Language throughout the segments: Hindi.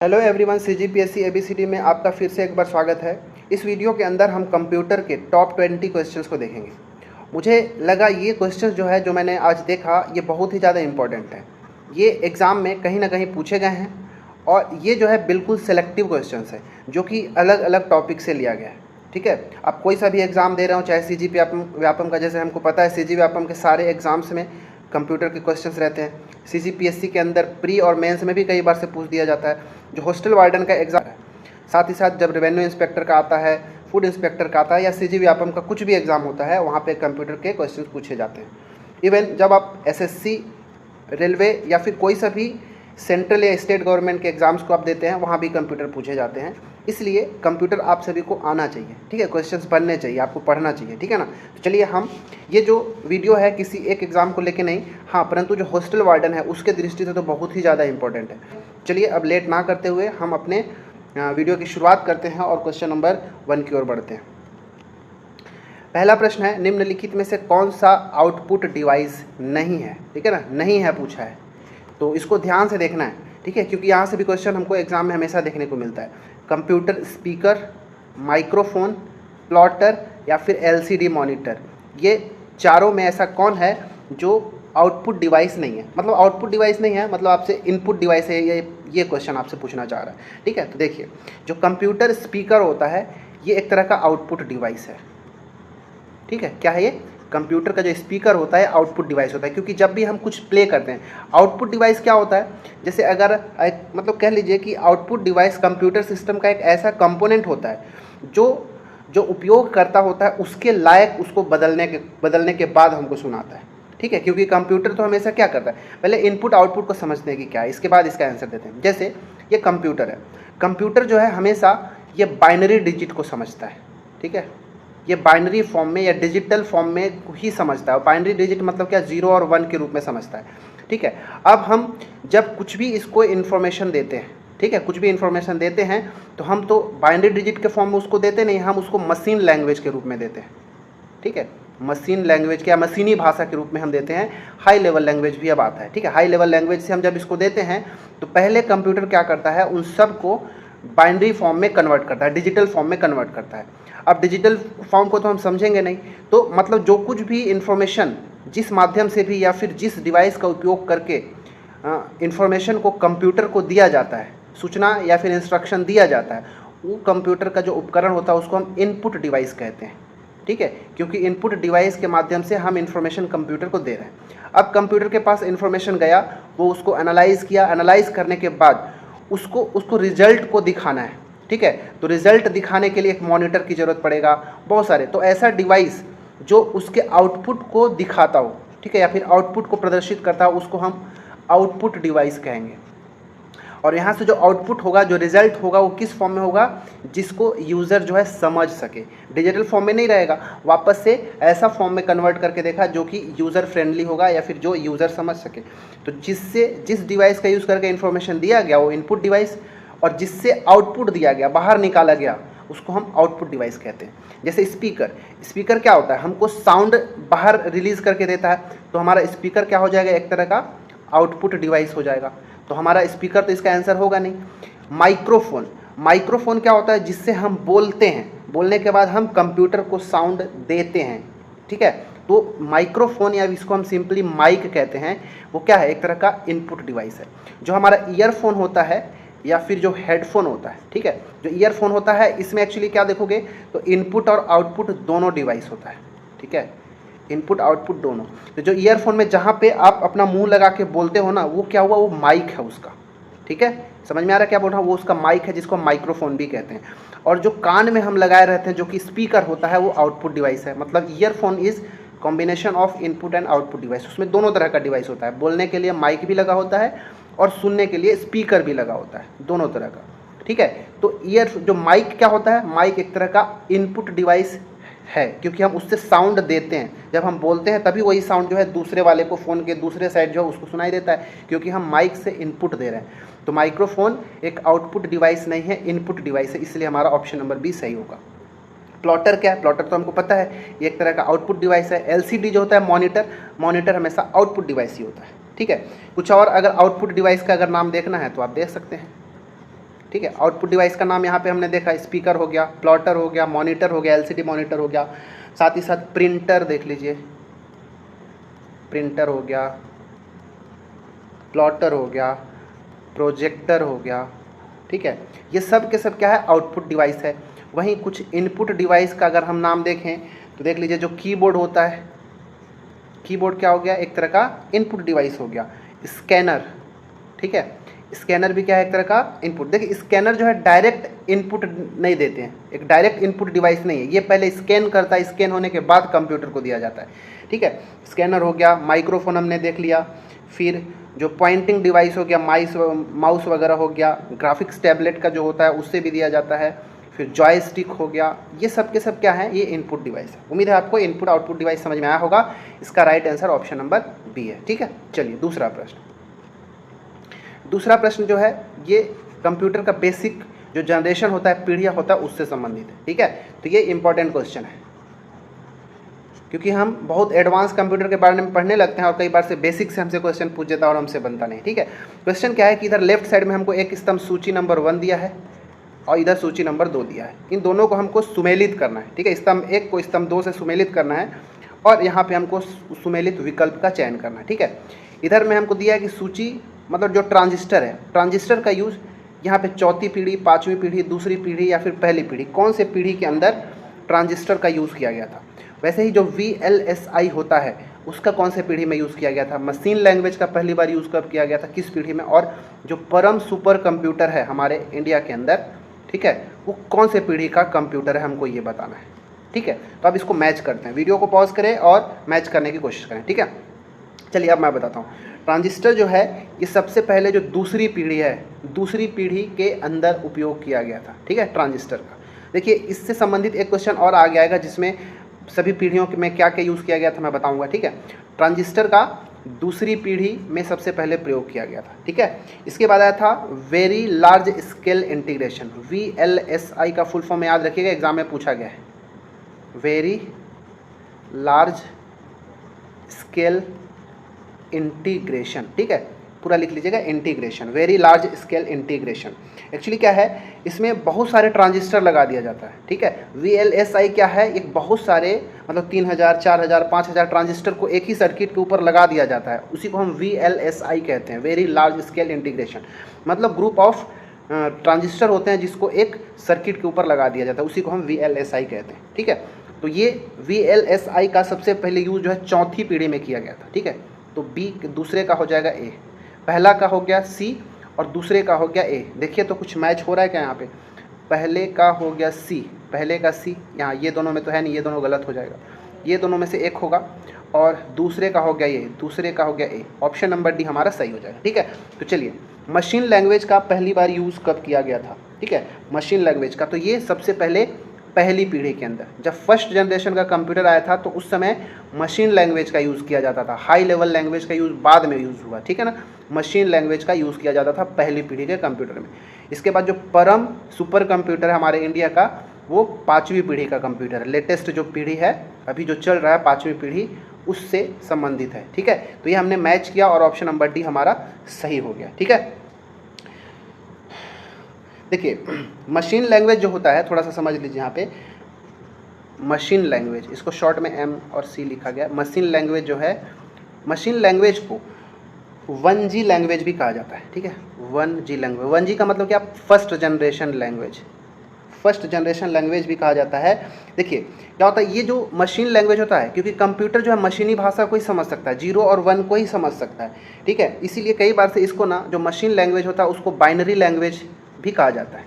हेलो एवरीवन, सीजीपीएससी एबीसीडी में आपका फिर से एक बार स्वागत है। इस वीडियो के अंदर हम कंप्यूटर के टॉप 20 क्वेश्चंस को देखेंगे। मुझे लगा ये क्वेश्चंस जो मैंने आज देखा ये बहुत ही ज़्यादा इम्पोर्टेंट है। ये एग्ज़ाम में कहीं ना कहीं पूछे गए हैं और ये जो है बिल्कुल सेलेक्टिव क्वेश्चंस है जो कि अलग अलग टॉपिक से लिया गया है। ठीक है, आप कोई सा भी एग्ज़ाम दे रहे हो, चाहे सीजी व्यापम का, जैसे हमको पता है सीजी व्यापम के सारे एग्ज़ाम्स में कंप्यूटर के क्वेश्चंस रहते हैं। सीजीपीएससी के अंदर प्री और मेंस में भी कई बार से पूछ दिया जाता है। जो हॉस्टल वार्डन का एग्ज़ाम है, साथ ही साथ जब रेवेन्यू इंस्पेक्टर का आता है, फूड इंस्पेक्टर का आता है, या सीजी व्यापम का कुछ भी एग्ज़ाम होता है, वहाँ पे कंप्यूटर के क्वेश्चंस पूछे जाते हैं। इवन जब आप एसएससी, रेलवे या फिर कोई सा भी सेंट्रल या स्टेट गवर्नमेंट के एग्ज़ाम्स को आप देते हैं, वहाँ भी कंप्यूटर पूछे जाते हैं। इसलिए कंप्यूटर आप सभी को आना चाहिए। ठीक है, क्वेश्चंस बनने चाहिए, आपको पढ़ना चाहिए। ठीक है ना। तो चलिए, हम ये जो वीडियो है किसी एक एग्ज़ाम को लेके नहीं, हाँ, परंतु जो हॉस्टल वार्डन है उसके दृष्टि से तो बहुत ही ज़्यादा इंपॉर्टेंट है। चलिए, अब लेट ना करते हुए हम अपने वीडियो की शुरुआत करते हैं और क्वेश्चन नंबर 1 की ओर बढ़ते हैं। पहला प्रश्न है, निम्नलिखित में से कौन सा आउटपुट डिवाइस नहीं है? ठीक है ना, नहीं है पूछा है, तो इसको ध्यान से देखना है। ठीक है, क्योंकि यहाँ से भी क्वेश्चन हमको एग्जाम में हमेशा देखने को मिलता है। कंप्यूटर स्पीकर, माइक्रोफोन, प्लॉटर या फिर एलसीडी मॉनिटर, ये चारों में ऐसा कौन है जो आउटपुट डिवाइस नहीं है? मतलब आउटपुट डिवाइस नहीं है, मतलब आपसे इनपुट डिवाइस है, ये क्वेश्चन आपसे पूछना चाह रहा है। ठीक है, तो देखिए, जो कंप्यूटर स्पीकर होता है ये एक तरह का आउटपुट डिवाइस है। ठीक है, क्या है ये? कंप्यूटर का जो स्पीकर होता है आउटपुट डिवाइस होता है, क्योंकि जब भी हम कुछ प्ले करते हैं, आउटपुट डिवाइस क्या होता है? जैसे अगर मतलब कह लीजिए कि आउटपुट डिवाइस कंप्यूटर सिस्टम का एक ऐसा कंपोनेंट होता है जो उपयोग करता होता है उसके लायक उसको बदलने के बाद हमको सुनाता है। ठीक है, क्योंकि कंप्यूटर तो हमेशा क्या करता है, पहले इनपुट आउटपुट को समझने की क्या है, इसके बाद इसका आंसर देते हैं। जैसे ये कंप्यूटर है, कंप्यूटर जो है हमेशा ये बाइनरी डिजिट को समझता है। ठीक है, ये बाइनरी फॉर्म में या डिजिटल फॉर्म में ही समझता है। बाइनरी डिजिट मतलब क्या, 0 और 1 के रूप में समझता है। ठीक है, अब हम जब कुछ भी इसको इन्फॉर्मेशन देते हैं, ठीक है, कुछ भी इन्फॉर्मेशन देते हैं तो हम तो बाइनरी डिजिट के फॉर्म में उसको देते नहीं, हम उसको मशीन लैंग्वेज के रूप में देते हैं। ठीक है, मशीन लैंग्वेज क्या, मशीनी भाषा के रूप में हम देते हैं। हाई लेवल लैंग्वेज भी अब आता है। ठीक है, हाई लेवल लैंग्वेज से हम जब इसको देते हैं तो पहले कंप्यूटर क्या करता है, उन सब को बाइनरी फॉर्म में कन्वर्ट करता है, डिजिटल फॉर्म में कन्वर्ट करता है। अब डिजिटल फॉर्म को तो हम समझेंगे नहीं, तो मतलब जो कुछ भी इन्फॉर्मेशन जिस माध्यम से भी या फिर जिस डिवाइस का उपयोग करके इन्फॉर्मेशन को कंप्यूटर को दिया जाता है, सूचना या फिर इंस्ट्रक्शन दिया जाता है, वो कंप्यूटर का जो उपकरण होता है उसको हम इनपुट डिवाइस कहते हैं। ठीक है, क्योंकि इनपुट डिवाइस के माध्यम से हम इन्फॉर्मेशन कंप्यूटर को दे रहे हैं। अब कंप्यूटर के पास इन्फॉर्मेशन गया, वो उसको एनालाइज किया, एनालाइज करने के बाद उसको रिजल्ट को दिखाना है। ठीक है, तो रिजल्ट दिखाने के लिए एक मॉनिटर की ज़रूरत पड़ेगा, बहुत सारे। तो ऐसा डिवाइस जो उसके आउटपुट को दिखाता हो, ठीक है, या फिर आउटपुट को प्रदर्शित करता हो, उसको हम आउटपुट डिवाइस कहेंगे। और यहाँ से जो आउटपुट होगा, जो रिजल्ट होगा, वो किस फॉर्म में होगा, जिसको यूज़र जो है समझ सके। डिजिटल फॉर्म में नहीं रहेगा, वापस से ऐसा फॉर्म में कन्वर्ट करके देखा जो कि यूज़र फ्रेंडली होगा या फिर जो यूज़र समझ सके। तो जिस डिवाइस का यूज़ करके इन्फॉर्मेशन दिया गया वो इनपुट डिवाइस, और जिससे आउटपुट दिया गया, बाहर निकाला गया, उसको हम आउटपुट डिवाइस कहते हैं। जैसे स्पीकर क्या होता है, हमको साउंड बाहर रिलीज़ करके देता है, तो हमारा स्पीकर क्या हो जाएगा, एक तरह का आउटपुट डिवाइस हो जाएगा। तो हमारा स्पीकर तो इसका आंसर होगा नहीं। माइक्रोफोन क्या होता है, जिससे हम बोलते हैं, बोलने के बाद हम कंप्यूटर को साउंड देते हैं। ठीक है, तो माइक्रोफोन या इसको हम सिंपली माइक कहते हैं, वो क्या है, एक तरह का इनपुट डिवाइस है। जो हमारा ईयरफोन होता है या फिर जो हेडफोन होता है, ठीक है, जो ईयरफोन होता है, इसमें एक्चुअली क्या देखोगे तो इनपुट और आउटपुट दोनों डिवाइस होता है। ठीक है, इनपुट आउटपुट दोनों। तो जो ईयरफोन में जहाँ पे आप अपना मुंह लगा के बोलते हो ना, वो क्या हुआ, वो माइक है उसका। ठीक है, समझ में आ रहा है क्या बोल रहा हूँ, वो उसका माइक है, जिसको माइक्रोफोन भी कहते हैं। और जो कान में हम लगाए रहते हैं, जो कि स्पीकर होता है, वो आउटपुट डिवाइस है। मतलब earphone is combination of input and output device. उसमें दोनों तरह का डिवाइस होता है, बोलने के लिए माइक भी लगा होता है और सुनने के लिए स्पीकर भी लगा होता है, दोनों तरह का। ठीक है, तो जो माइक क्या होता है, माइक एक तरह का इनपुट डिवाइस है, क्योंकि हम उससे साउंड देते हैं। जब हम बोलते हैं तभी वही साउंड जो है दूसरे वाले को, फ़ोन के दूसरे साइड जो है उसको सुनाई देता है, क्योंकि हम माइक से इनपुट दे रहे हैं। तो माइक्रोफोन एक आउटपुट डिवाइस नहीं है, इनपुट डिवाइस है, इसलिए हमारा ऑप्शन नंबर बी सही होगा। प्लॉटर क्या है, प्लॉटर तो हमको पता है, ये एक तरह का आउटपुट डिवाइस है। एलसीडी जो होता है, मॉनिटर हमेशा आउटपुट डिवाइस ही होता है। ठीक है, कुछ और अगर आउटपुट डिवाइस का अगर नाम देखना है तो आप देख सकते हैं। ठीक है। आउटपुट डिवाइस का नाम यहाँ पे हमने देखा, स्पीकर हो गया, प्लॉटर हो गया, मॉनिटर हो गया, एलसीडी मॉनिटर हो गया, साथ ही साथ प्रिंटर देख लीजिए, प्रिंटर हो गया, प्लॉटर हो गया, प्रोजेक्टर हो गया, ठीक है। ये सब के सब क्या है, आउटपुट डिवाइस है। वहीं कुछ इनपुट डिवाइस का अगर हम नाम देखें तो देख लीजिए, जो कीबोर्ड होता है, कीबोर्ड क्या हो गया, एक तरह का इनपुट डिवाइस हो गया। स्कैनर, ठीक है, स्कैनर भी क्या है, एक तरह का इनपुट। देखिए स्कैनर जो है डायरेक्ट इनपुट नहीं देते हैं, एक डायरेक्ट इनपुट डिवाइस नहीं है, ये पहले स्कैन करता है, स्कैन होने के बाद कंप्यूटर को दिया जाता है, ठीक है। स्कैनर हो गया। माइक्रोफोन हमने देख लिया। फिर जो पॉइंटिंग डिवाइस हो गया, माउस वगैरह हो गया। ग्राफिक्स टैबलेट का जो होता है उससे भी दिया जाता है। फिर जॉयस्टिक हो गया। ये सब के सब क्या है, ये इनपुट डिवाइस है। उम्मीद है आपको इनपुट आउटपुट डिवाइस समझ में आया होगा। इसका right answer option number B है, ठीक है। चलिए दूसरा प्रश्न। दूसरा प्रश्न जो है ये कंप्यूटर का बेसिक जो जनरेशन होता है, पीढ़ियाँ होता है, उससे संबंधित है, ठीक है। तो ये इंपॉर्टेंट क्वेश्चन है, क्योंकि हम बहुत एडवांस कंप्यूटर के बारे में पढ़ने लगते हैं और कई बार से बेसिक से हमसे क्वेश्चन पूछ देता है और हमसे बनता नहीं, ठीक है। क्वेश्चन क्या है कि इधर लेफ्ट साइड में हमको एक स्तंभ सूची नंबर 1 दिया है और इधर सूची नंबर 2 दिया है। इन दोनों को हमको सुमेलित करना है, ठीक है। स्तंभ 1 को स्तंभ 2 से सुमेलित करना है और यहाँ पे हमको सुमेलित विकल्प का चयन करना है, ठीक है। इधर में हमको दिया है कि सूची मतलब जो ट्रांजिस्टर है, ट्रांजिस्टर का यूज़ यहाँ पे चौथी पीढ़ी, पाँचवीं पीढ़ी, दूसरी पीढ़ी या फिर पहली पीढ़ी, कौन से पीढ़ी के अंदर ट्रांजिस्टर का यूज़ किया गया था। वैसे ही जो VLSI होता है उसका कौन से पीढ़ी में यूज़ किया गया था। मशीन लैंग्वेज का पहली बार यूज़ कब किया गया था, किस पीढ़ी में। और जो परम सुपर कंप्यूटर है हमारे इंडिया के अंदर, ठीक है, वो कौन से पीढ़ी का कंप्यूटर है, हमको ये बताना है, ठीक है। तो अब इसको मैच करते हैं, वीडियो को पॉज करें और मैच करने की कोशिश करें, ठीक है। चलिए अब मैं बताता हूँ। ट्रांजिस्टर जो है ये सबसे पहले जो दूसरी पीढ़ी है, दूसरी पीढ़ी के अंदर उपयोग किया गया था, ठीक है, ट्रांजिस्टर का। देखिए इससे संबंधित एक क्वेश्चन और आगे आएगा जिसमें सभी पीढ़ियों में क्या क्या यूज़ किया गया था मैं बताऊंगा, ठीक है। ट्रांजिस्टर का दूसरी पीढ़ी में सबसे पहले प्रयोग किया गया था, ठीक है। इसके बाद आया था very large scale integration. VLSI का फुल फॉर्म याद रखिएगा, एग्जाम में पूछा गया है। वेरी लार्ज स्केल इंटीग्रेशन, ठीक है, पूरा लिख लीजिएगा, integration, very large scale integration. Actually क्या है, इसमें बहुत सारे ट्रांजिस्टर लगा दिया जाता है, ठीक है। VLSI क्या है, एक बहुत सारे मतलब 3000, 4000, 5000 ट्रांजिस्टर को एक ही सर्किट के ऊपर लगा दिया जाता है, उसी को हम VLSI कहते हैं, वेरी लार्ज स्केल इंटीग्रेशन। मतलब ग्रुप ऑफ ट्रांजिस्टर होते हैं जिसको एक सर्किट के ऊपर लगा दिया जाता है, उसी को हम VLSI कहते हैं, ठीक है। तो ये VLSI का सबसे पहले यूज जो है चौथी पीढ़ी में किया गया था, ठीक है। तो बी दूसरे का हो जाएगा ए, पहला का हो गया सी और दूसरे का हो गया ए। देखिए तो कुछ मैच हो रहा है क्या यहाँ पे, पहले का हो गया सी, पहले का सी, यहाँ ये दोनों में तो है नहीं, ये दोनों गलत हो जाएगा, ये दोनों में से एक होगा। और दूसरे का हो गया ये, दूसरे का हो गया ए, ऑप्शन नंबर डी हमारा सही हो जाएगा, ठीक है। तो चलिए मशीन लैंग्वेज का पहली बार यूज़ कब किया गया था, ठीक है, मशीन लैंग्वेज का। तो ये सबसे पहले पहली पीढ़ी के अंदर जब फर्स्ट जनरेशन का कंप्यूटर आया था तो उस समय मशीन लैंग्वेज का यूज़ किया जाता था, हाई लेवल लैंग्वेज का यूज़ बाद में यूज़ हुआ, ठीक है ना। मशीन लैंग्वेज का यूज़ किया जाता था पहली पीढ़ी के कंप्यूटर में। इसके बाद जो परम सुपर कंप्यूटर है हमारे इंडिया का, वो पाँचवीं पीढ़ी का कंप्यूटर है। लेटेस्ट जो पीढ़ी है अभी जो चल रहा है पाँचवीं पीढ़ी, उससे संबंधित है, ठीक है। तो ये हमने मैच किया और ऑप्शन नंबर डी हमारा सही हो गया, ठीक है। देखिए मशीन लैंग्वेज जो होता है, थोड़ा सा समझ लीजिए यहाँ पे, मशीन लैंग्वेज, इसको शॉर्ट में M और C लिखा गया। मशीन लैंग्वेज जो है, मशीन लैंग्वेज को 1G लैंग्वेज भी कहा जाता है, ठीक है, 1G लैंग्वेज। 1G का मतलब क्या, first generation language, first generation language भी कहा जाता है। देखिए क्या होता है, ये जो मशीन लैंग्वेज होता है, क्योंकि कंप्यूटर जो है मशीनी भाषा को ही समझ सकता है, 0 और 1 को ही समझ सकता है, ठीक है। इसीलिए कई बार से इसको ना, जो मशीन लैंग्वेज होता है उसको बाइनरी लैंग्वेज भी कहा जाता है,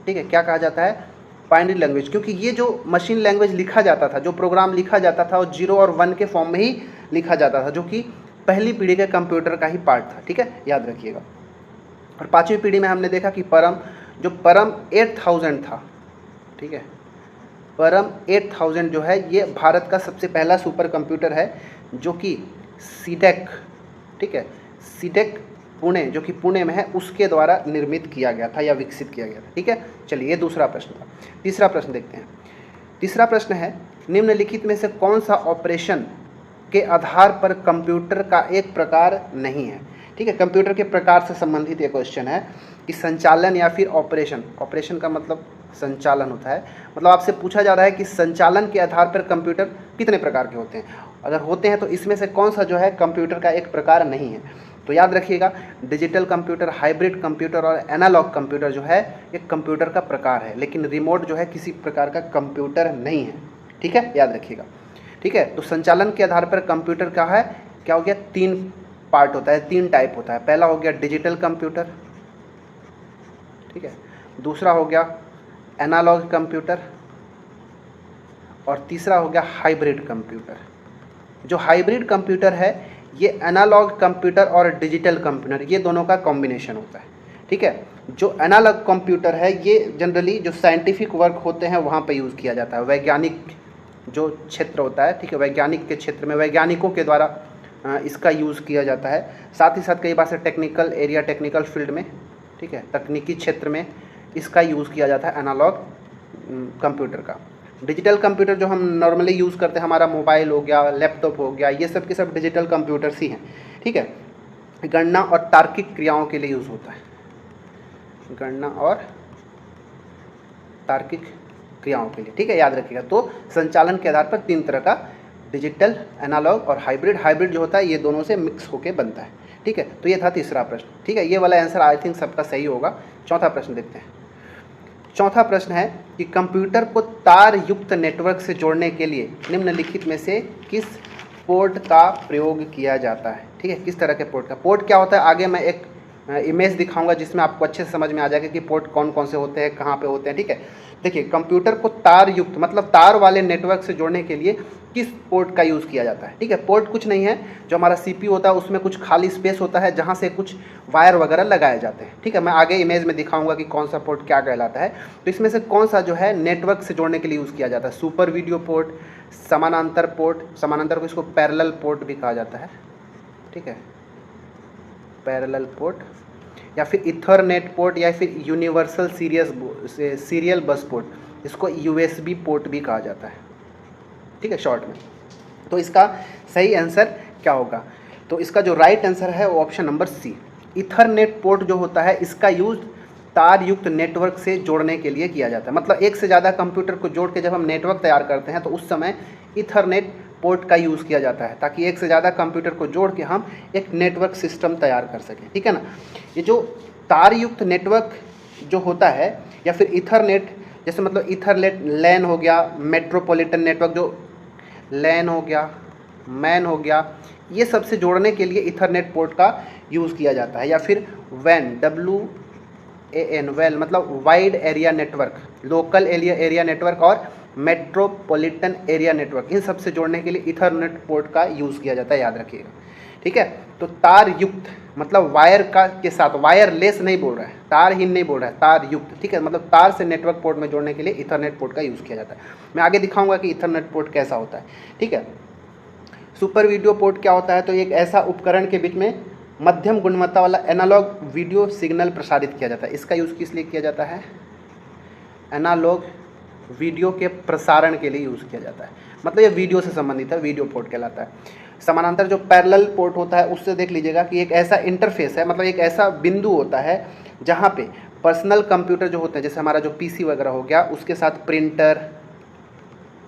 ठीक है। क्या कहा जाता है, बाइनरी लैंग्वेज, क्योंकि ये जो मशीन लैंग्वेज लिखा जाता था, जो प्रोग्राम लिखा जाता था, वो 0 और 1 के फॉर्म में ही लिखा जाता था, जो कि पहली पीढ़ी के कंप्यूटर का ही पार्ट था, ठीक है, याद रखिएगा। और पाँचवीं पीढ़ी में हमने देखा कि परम 8000 था, ठीक है, परम 8000 जो है ये भारत का सबसे पहला सुपर कंप्यूटर है, जो कि सीटेक, ठीक है, सीटेक पुणे, जो कि पुणे में है, उसके द्वारा निर्मित किया गया था या विकसित किया गया था, ठीक है। चलिए ये दूसरा प्रश्न था। तीसरा प्रश्न देखते हैं। तीसरा प्रश्न है, निम्नलिखित में से कौन सा ऑपरेशन के आधार पर कंप्यूटर का एक प्रकार नहीं है, ठीक है। कंप्यूटर के प्रकार से संबंधित ये क्वेश्चन है। कि संचालन या फिर ऑपरेशन, ऑपरेशन का मतलब संचालन होता है, मतलब आपसे पूछा जा रहा है कि संचालन के आधार पर कंप्यूटर कितने प्रकार के होते हैं, अगर होते हैं तो इसमें से कौन सा जो है कंप्यूटर का एक प्रकार नहीं है। तो याद रखिएगा, डिजिटल कंप्यूटर, हाइब्रिड कंप्यूटर और एनालॉग कंप्यूटर जो है एक कंप्यूटर का प्रकार है, लेकिन रिमोट जो है किसी प्रकार का कंप्यूटर नहीं है। ठीक है, याद रखिएगा। ठीक है, तो संचालन के आधार पर कंप्यूटर का है क्या हो गया, 3 पार्ट होता है, 3 टाइप होता है। पहला हो गया डिजिटल कंप्यूटर, ठीक है, दूसरा हो गया एनालॉग कंप्यूटर और तीसरा हो गया हाइब्रिड कंप्यूटर। जो हाइब्रिड कंप्यूटर है ये एनालॉग कंप्यूटर और डिजिटल कंप्यूटर ये दोनों का कॉम्बिनेशन होता है। ठीक है, जो एनालॉग कंप्यूटर है ये जनरली जो साइंटिफिक वर्क होते हैं वहाँ पे यूज़ किया जाता है, वैज्ञानिक जो क्षेत्र होता है, ठीक है, वैज्ञानिक के क्षेत्र में वैज्ञानिकों के द्वारा इसका यूज़ किया जाता है। साथ ही साथ कई बार से टेक्निकल एरिया, टेक्निकल फील्ड में, ठीक है, तकनीकी क्षेत्र में इसका यूज़ किया जाता है एनालॉग कंप्यूटर का। डिजिटल कंप्यूटर जो हम नॉर्मली यूज़ करते हैं, हमारा मोबाइल हो गया, लैपटॉप हो गया, ये सब के सब डिजिटल कंप्यूटर्स ही हैं। ठीक है, गणना और तार्किक क्रियाओं के लिए यूज़ होता है, गणना और तार्किक क्रियाओं के लिए। ठीक है, याद रखिएगा। तो संचालन के आधार पर 3 तरह का डिजिटल, एनालॉग और हाइब्रिड। हाइब्रिड जो होता है ये दोनों से मिक्स होकर बनता है। ठीक है, तो ये था तीसरा प्रश्न। ठीक है, ये वाला आंसर आई थिंक सबका सही होगा। चौथा प्रश्न देखते हैं। चौथा प्रश्न है कि कंप्यूटर को तार युक्त नेटवर्क से जोड़ने के लिए निम्नलिखित में से किस पोर्ट का प्रयोग किया जाता है। ठीक है, किस तरह के पोर्ट का, पोर्ट क्या होता है आगे मैं एक इमेज दिखाऊंगा जिसमें आपको अच्छे से समझ में आ जाएगा कि पोर्ट कौन कौन से होते हैं, कहाँ पे होते हैं। ठीक है, देखिए कंप्यूटर को तार युक्त मतलब तार वाले नेटवर्क से जोड़ने के लिए किस पोर्ट का यूज़ किया जाता है। ठीक है, पोर्ट कुछ नहीं है, जो हमारा सीपीयू होता है उसमें कुछ खाली स्पेस होता है जहाँ से कुछ वायर वगैरह लगाए जाते हैं। ठीक है, मैं आगे इमेज में दिखाऊंगा कि कौन सा पोर्ट क्या कहलाता है। तो इसमें से कौन सा जो है नेटवर्क से जोड़ने के लिए यूज़ किया जाता है, सुपर वीडियो पोर्ट, समानांतर पोर्ट, समानांतर को इसको पैरेलल पोर्ट भी कहा जाता है। ठीक है, पैरेलल पोर्ट, या फिर इथरनेट पोर्ट, या फिर यूनिवर्सल सीरियल बस पोर्ट, इसको यूएसबी पोर्ट भी कहा जाता है। ठीक है, शॉर्ट में। तो इसका सही आंसर क्या होगा, तो इसका जो राइट आंसर है वो option number C, ethernet port जो होता है इसका यूज़ तार युक्त नेटवर्क से जोड़ने के लिए किया जाता है। मतलब एक से ज़्यादा कंप्यूटर को जोड़ के जब हम नेटवर्क तैयार करते हैं तो उस समय इथरनेट पोर्ट का यूज़ किया जाता है, ताकि एक से ज़्यादा कंप्यूटर को जोड़ के हम एक नेटवर्क सिस्टम तैयार कर सकें। ठीक है ना, ये जो तार युक्त नेटवर्क जो होता है या फिर इथरनेट, जैसे मतलब इथरनेट लैन हो गया, मेट्रोपॉलिटन नेटवर्क जो लैन हो गया, मैन हो गया, ये सब से जोड़ने के लिए इथरनेट पोर्ट का यूज़ किया जाता है। या फिर वैन, WAN, वेल मतलब wide area network, local area network और मेट्रोपॉलिटन एरिया नेटवर्क, इन सब से जोड़ने के लिए इथरनेट पोर्ट का यूज़ किया जाता है, याद रखिएगा। ठीक है, तो तार युक्त मतलब वायर का के साथ, वायरलेस नहीं बोल रहा है, तारहीन नहीं बोल रहा है, तार युक्त। ठीक है, मतलब तार से नेटवर्क पोर्ट में जोड़ने के लिए इथरनेट पोर्ट का यूज़ किया जाता है। मैं आगे दिखाऊंगा कि इथरनेट पोर्ट कैसा होता है। ठीक है, सुपर वीडियो पोर्ट क्या होता है, तो एक ऐसा उपकरण के बीच में मध्यम गुणवत्ता वाला एनालॉग वीडियो सिग्नल प्रसारित किया जाता है। इसका यूज़ किस लिए किया जाता है, एनालॉग वीडियो के प्रसारण के लिए यूज़ किया जाता है, मतलब ये वीडियो से संबंधित है, वीडियो पोर्ट कहलाता है। समानांतर जो पैरेलल पोर्ट होता है उससे देख लीजिएगा कि एक ऐसा इंटरफेस है, मतलब एक ऐसा बिंदु होता है जहाँ पे पर्सनल कंप्यूटर जो होते हैं, जैसे हमारा जो पीसी वगैरह हो गया, उसके साथ प्रिंटर,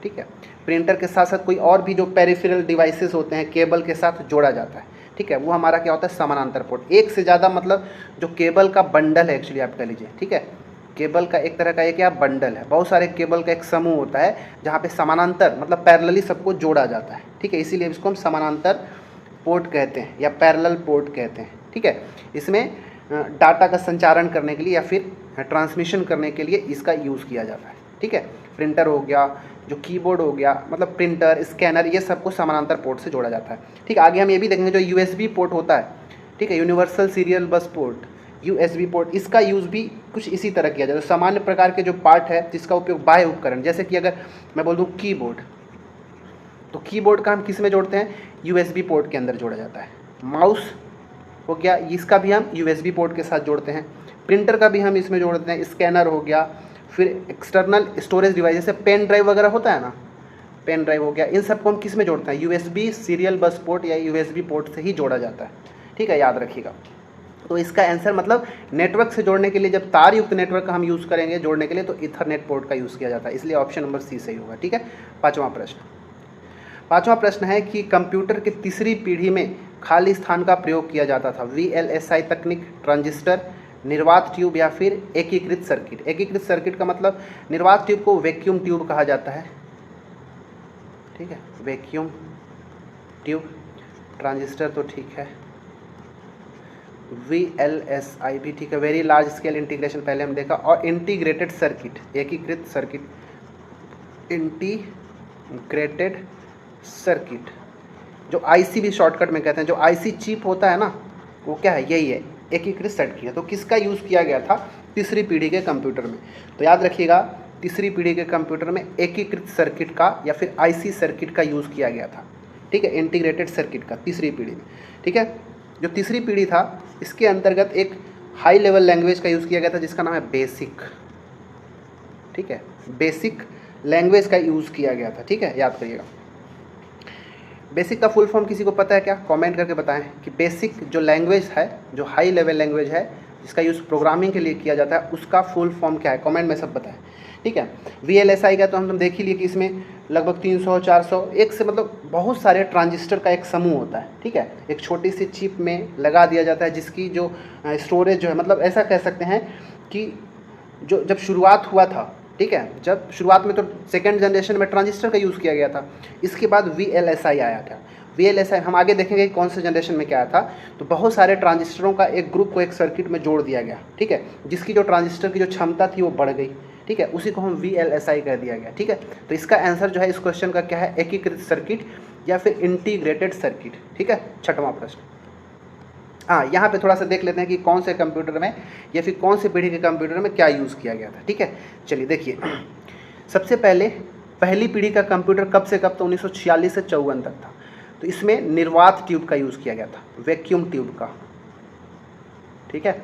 ठीक है, प्रिंटर के साथ साथ कोई और भी जो पेरिफेरल डिवाइसेस होते हैं केबल के साथ जोड़ा जाता है। ठीक है, वो हमारा क्या होता है, समानांतर पोर्ट। एक से ज़्यादा मतलब जो केबल का बंडल है, एक्चुअली आप कह लीजिए। ठीक है, केबल का एक तरह का एक क्या बंडल है, बहुत सारे केबल का एक समूह होता है जहाँ पे समानांतर मतलब पैरेलली सबको जोड़ा जाता है। ठीक है, इसीलिए इसको हम समानांतर पोर्ट कहते हैं या पैरेलल पोर्ट कहते हैं। ठीक है, इसमें डाटा का संचारण करने के लिए या फिर ट्रांसमिशन करने के लिए इसका यूज़ किया जाता है। ठीक है, प्रिंटर हो गया, जो कीबोर्ड हो गया, मतलब प्रिंटर, स्कैनर, ये सबको समानांतर पोर्ट से जोड़ा जाता है। ठीक है, आगे हम ये भी देखेंगे जो यूएसबी पोर्ट होता है, ठीक है, universal serial bus port, USB port, इसका यूज़ भी कुछ इसी तरह किया जाता है। सामान्य प्रकार के जो पार्ट है जिसका उपयोग बाह्य उपकरण, जैसे कि अगर मैं बोल दूँ कीबोर्ड, तो कीबोर्ड का हम किस में जोड़ते हैं, यूएसबी पोर्ट के अंदर जोड़ा जाता है। माउस हो गया, इसका भी हम यूएसबी पोर्ट के साथ जोड़ते हैं। प्रिंटर का भी हम इसमें जोड़ते हैं। स्कैनर हो गया, फिर एक्सटर्नल स्टोरेज डिवाइस जैसे पेन ड्राइव वगैरह होता है ना, पेन ड्राइव हो गया, इन सबको हम किस में जोड़ते हैं, यूएसबी सीरियल बस पोर्ट या यूएसबी पोर्ट से ही जोड़ा जाता है। ठीक है, याद रखिएगा। तो इसका आंसर मतलब नेटवर्क से जोड़ने के लिए जब तार युक्त नेटवर्क का हम यूज़ करेंगे जोड़ने के लिए तो ईथरनेट पोर्ट का यूज़ किया जाता है, इसलिए ऑप्शन नंबर सी सही होगा। ठीक है, पाँचवा प्रश्न है कि कंप्यूटर की तीसरी पीढ़ी में खाली स्थान का प्रयोग किया जाता था। VLSI तकनीक, ट्रांजिस्टर, निर्वात ट्यूब या फिर एकीकृत सर्किट। एकीकृत सर्किट का मतलब निर्वात ट्यूब को वैक्यूम ट्यूब कहा जाता है। ठीक है, वैक्यूम ट्यूब। ट्रांजिस्टर तो ठीक है, VLSI भी ठीक है, वेरी लार्ज स्केल इंटीग्रेशन पहले हम देखा। और इंटीग्रेटेड सर्किट, एकीकृत सर्किट, इंटीग्रेटेड सर्किट, जो IC भी शॉर्टकट में कहते हैं, जो IC चिप होता है ना, वो क्या है, यही है, एकीकृत सर्किट है। तो किसका यूज़ किया गया था तीसरी पीढ़ी के कंप्यूटर में? तो याद रखिएगा, तीसरी पीढ़ी के कंप्यूटर में एकीकृत सर्किट का या फिर IC सर्किट का यूज़ किया गया था। ठीक है, इंटीग्रेटेड सर्किट का तीसरी पीढ़ी में। ठीक है, जो तीसरी पीढ़ी था इसके अंतर्गत एक हाई लेवल लैंग्वेज का यूज़ किया गया था जिसका नाम है बेसिक। ठीक है, बेसिक लैंग्वेज का यूज़ किया गया था। ठीक है, याद करिएगा। बेसिक का फुल फॉर्म किसी को पता है क्या? कमेंट करके बताएं कि बेसिक जो लैंग्वेज है, जो हाई लेवल लैंग्वेज है जिसका यूज़ प्रोग्रामिंग के लिए किया जाता है, उसका फुल फॉर्म क्या है? कमेंट में सब बताएं। ठीक है, VLSI का तो हम देख ही लिए कि इसमें लगभग 300-400 एक से मतलब बहुत सारे ट्रांजिस्टर का एक समूह होता है। ठीक है, एक छोटी सी चिप में लगा दिया जाता है जिसकी जो स्टोरेज जो है, मतलब ऐसा कह सकते हैं कि जो जब शुरुआत हुआ था, ठीक है, जब शुरुआत में तो सेकेंड जनरेशन में ट्रांजिस्टर का यूज़ किया गया था, इसके बाद VLSI आया था। VLSI हम आगे देखेंगे कि कौन से जनरेशन में क्या आया था। तो बहुत सारे ट्रांजिस्टरों का एक ग्रुप को एक सर्किट में जोड़ दिया गया। ठीक है, जिसकी जो ट्रांजिस्टर की जो क्षमता थी वो बढ़ गई। ठीक है, उसी को हम VLSI कह दिया गया। ठीक है, तो इसका आंसर जो है इस क्वेश्चन का क्या है? एकीकृत सर्किट या फिर इंटीग्रेटेड सर्किट। ठीक है, छठवां प्रश्न। हाँ, यहाँ पे थोड़ा सा देख लेते हैं कि कौन से कंप्यूटर में या फिर कौन से पीढ़ी के कंप्यूटर में क्या यूज़ किया गया था। ठीक है, चलिए देखिए, सबसे पहले पहली पीढ़ी का कंप्यूटर कब से कब? तो 1946 से 54 तक था। तो इसमें निर्वात ट्यूब का यूज़ किया गया था, वैक्यूम ट्यूब का। ठीक है,